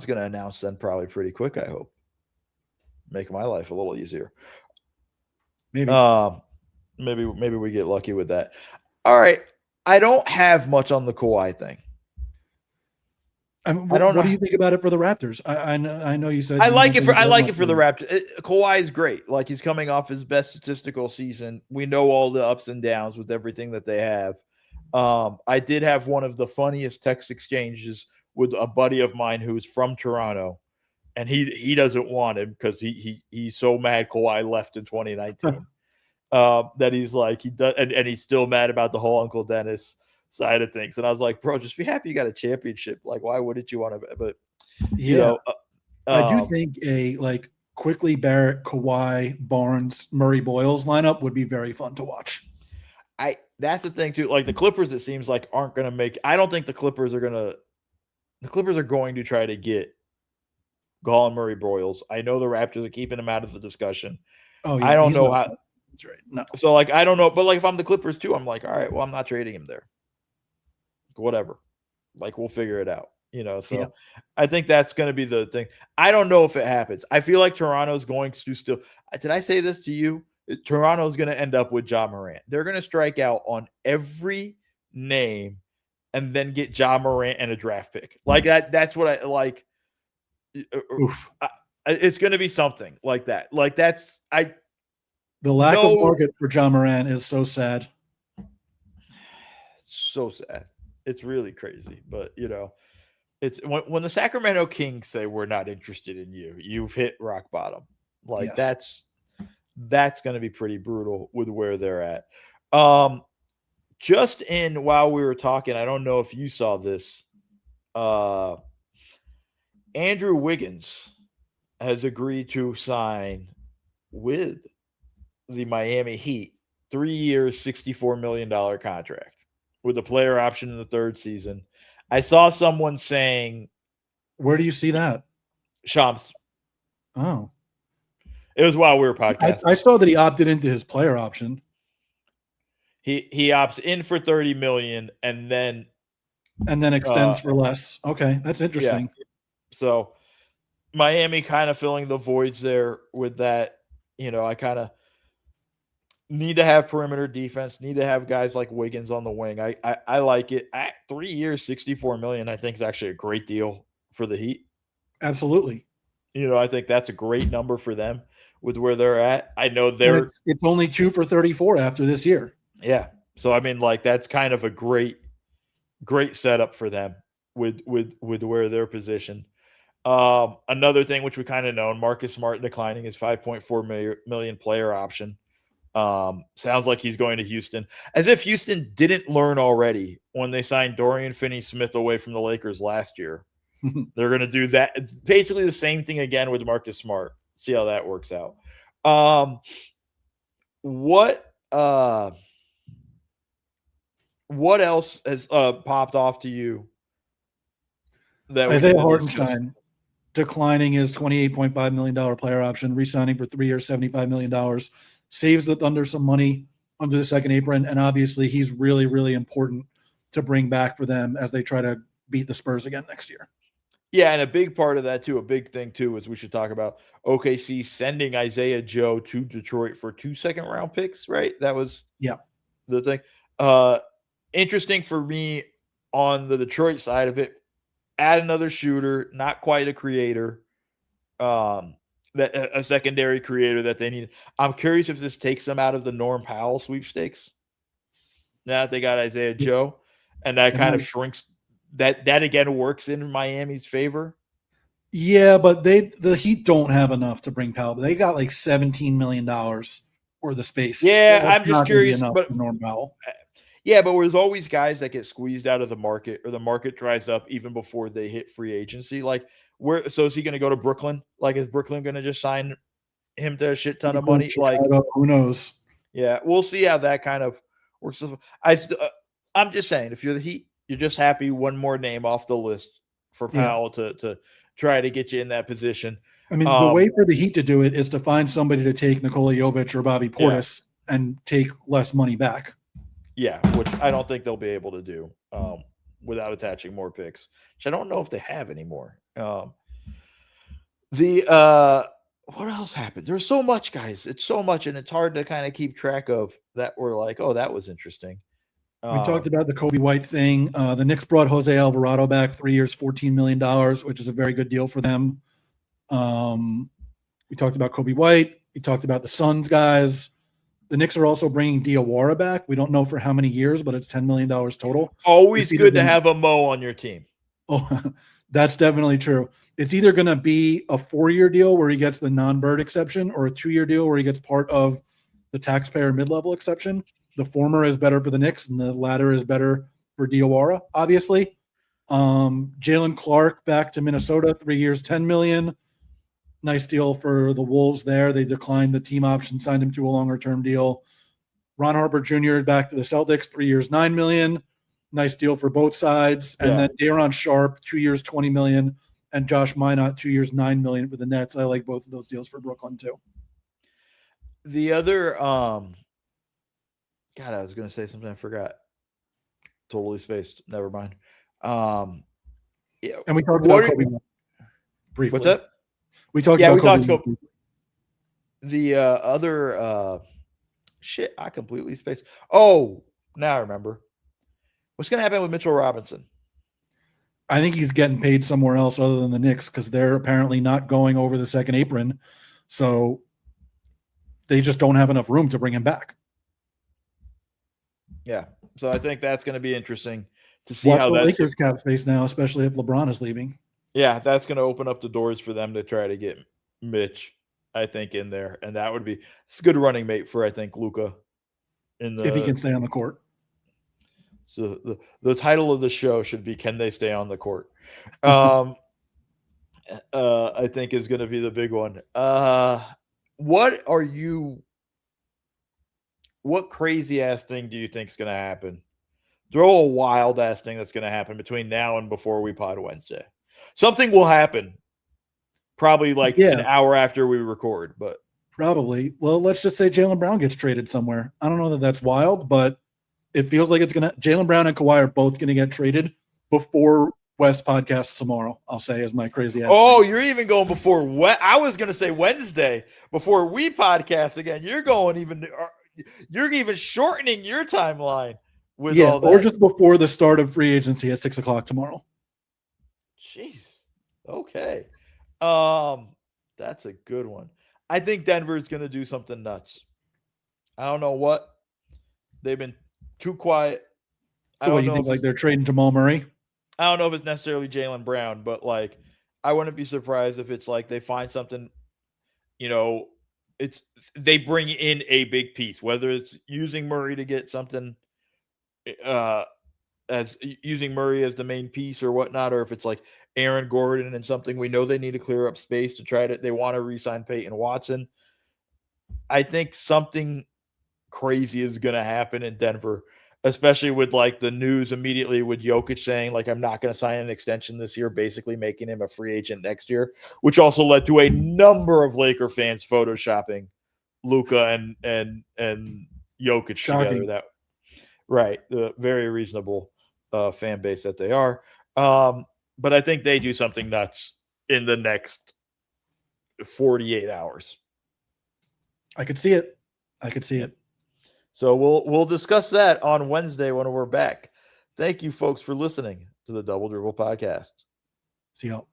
gonna announce then probably pretty quick. I hope, make my life a little easier. Maybe. Maybe we get lucky with that. All right. I don't have much on the Kawhi thing. I don't know. What do you think about it for the Raptors? I know you said I like it for the Raptors. Kawhi is great. Like, he's coming off his best statistical season. We know all the ups and downs with everything that they have. I did have one of the funniest text exchanges with a buddy of mine who's from Toronto, and he doesn't want him because he's so mad Kawhi left in 2019. That he's like, he does, and he's still mad about the whole Uncle Dennis side of things. And I was like, bro, just be happy you got a championship. Like, why wouldn't you want to? But I do think a quickly Barrett, Kawhi, Barnes, Murray, Boyles lineup would be very fun to watch. That's the thing too. Like, the Clippers, it seems like aren't going to make. I don't think the Clippers are going to. The Clippers are going to try to get Gall and Murray, Boyles. I know the Raptors are keeping him out of the discussion. Oh, yeah, I don't know how. Pelicans, right? No. So, like, I don't know. But, like, if I'm the Clippers, too, I'm like, all right, well, I'm not trading him there. Whatever. Like, we'll figure it out. So I think that's going to be the thing. I don't know if it happens. I feel like Toronto's going to still – did I say this to you? Toronto's going to end up with Ja Morant. They're going to strike out on every name and then get Ja Morant and a draft pick. Like, that's what I – like Oof. It's going to be something like that. Like, that's – the lack of market for Ja Morant is so sad. So sad. It's really crazy. But, it's when the Sacramento Kings say we're not interested in you, you've hit rock bottom. Like, yes. That's going to be pretty brutal with where they're at. Just while we were talking, I don't know if you saw this. Andrew Wiggins has agreed to sign with the Miami Heat 3 years, $64 million contract with a player option in the third season. I saw someone saying, where do you see that? Shams. Oh. It was while we were podcasting. I saw that he opted into his player option. He opts in for $30 million and then extends for less. Okay, that's interesting. Yeah. So Miami kind of filling the voids there with that. I kind of need to have perimeter defense, need to have guys like Wiggins on the wing. I like it. 3 years, $64 million, I think is actually a great deal for the Heat. Absolutely. I think that's a great number for them with where they're at. I know it's only 2 for 34 after this year. Yeah. So, I mean, like, that's kind of a great setup for them with where they're positioned. Another thing which we kind of know, Marcus Smart declining his $5.4 million player option. Sounds like he's going to Houston. As if Houston didn't learn already when they signed Dorian Finney-Smith away from the Lakers last year. They're going to do that. Basically the same thing again with Marcus Smart. See how that works out. What else has popped off to you? That Isaiah Hartenstein declining his $28.5 million player option, re-signing for 3 years, $75 million. Saves the Thunder some money under the second apron, and obviously he's really, really important to bring back for them as they try to beat the Spurs again next year. Yeah, and a big part of that too, a big thing too, is we should talk about OKC sending Isaiah Joe to Detroit for 2 second-round picks, right? That was the thing. Interesting for me on the Detroit side of it, add another shooter, not quite a creator. That a secondary creator that they need. I'm curious if this takes them out of the Norm Powell sweepstakes. Now that they got Isaiah Joe, and that kind of shrinks. That again works in Miami's favor. Yeah, but the Heat don't have enough to bring Powell. They got like $17 million for the space. Yeah, I'm just curious. But Norm Powell. Yeah, but there's always guys that get squeezed out of the market, or the market dries up even before they hit free agency. Like, so is he going to go to Brooklyn? Like, is Brooklyn going to just sign him to a shit ton of money? Like, who knows? Yeah, we'll see how that kind of works. I'm just saying, if you're the Heat, you're just happy one more name off the list for Powell to try to get you in that position. I mean, the way for the Heat to do it is to find somebody to take Nikola Jovic or Bobby Portis and take less money back. Yeah, which I don't think they'll be able to do without attaching more picks, which I don't know if they have anymore. What else happened? There's so much, guys. It's so much, and it's hard to kind of keep track of that. We're like, oh, that was interesting. We talked about the Kobe White thing. The Knicks brought Jose Alvarado back, 3 years, $14 million, which is a very good deal for them. We talked about Kobe White. We talked about the Suns guys. The Knicks are also bringing Diawara back. We don't know for how many years, but it's $10 million total. Always good to have a Mo on your team. Oh, that's definitely true. It's either going to be a 4-year deal where he gets the non-bird exception, or a 2-year deal where he gets part of the taxpayer mid-level exception. The former is better for the Knicks, and the latter is better for Diawara, obviously. Jalen Clark back to Minnesota, 3 years, $10 million. Nice deal for the Wolves there. They declined the team option, signed him to a longer-term deal. Ron Harper Jr. back to the Celtics, 3 years, $9 million. Nice deal for both sides. And then Daron Sharp, 2 years, $20 million. And Josh Minot, 2 years, $9 million for the Nets. I like both of those deals for Brooklyn, too. The other, God, I was going to say something I forgot. Totally spaced. Never mind. Yeah. And we talked about Kobe briefly. What's that? We talked about Kobe. The other shit, I completely spaced. Oh, now I remember. What's going to happen with Mitchell Robinson? I think he's getting paid somewhere else other than the Knicks because they're apparently not going over the second apron. So they just don't have enough room to bring him back. Yeah. So I think that's going to be interesting to see Watch how the that's Lakers cap space now, especially if LeBron is leaving. Yeah, that's going to open up the doors for them to try to get Mitch, I think, in there. And that would be it's a good running mate for, I think, Luka. If he can stay on the court. So the title of the show should be "Can They Stay on the Court?" I think is going to be the big one. What crazy ass thing do you think is going to happen? Throw a wild ass thing that's going to happen between now and before we pod Wednesday. Something will happen. Probably an hour after we record, but probably. Well, let's just say Jaylen Brown gets traded somewhere. I don't know that that's wild, but it feels like it's going to – Jaylen Brown and Kawhi are both going to get traded before West podcasts tomorrow, I'll say, is my crazy ass thing. You're even going before – I was going to say Wednesday before we podcast again. You're going even – you're even shortening your timeline with all that. Or just before the start of free agency at 6 o'clock tomorrow. Jeez. Okay. That's a good one. I think Denver's going to do something nuts. I don't know what. They've been too quiet. So what, you think like they're trading Jamal Murray? I don't know if it's necessarily Jaylen Brown, but I wouldn't be surprised if it's they find something, they bring in a big piece, whether it's using Murray to get something as using Murray as the main piece or whatnot, or if it's Aaron Gordon and something we know they need to clear up space they want to re-sign Peyton Watson. I think something crazy is going to happen in Denver, especially with the news immediately with Jokic saying I'm not going to sign an extension this year, basically making him a free agent next year, which also led to a number of Laker fans photoshopping Luka and Jokic together. Right. The very reasonable fan base that they are. But I think they do something nuts in the next 48 hours. I could see it. So we'll discuss that on Wednesday when we're back. Thank you, folks, for listening to the Double Dribble podcast. See y'all.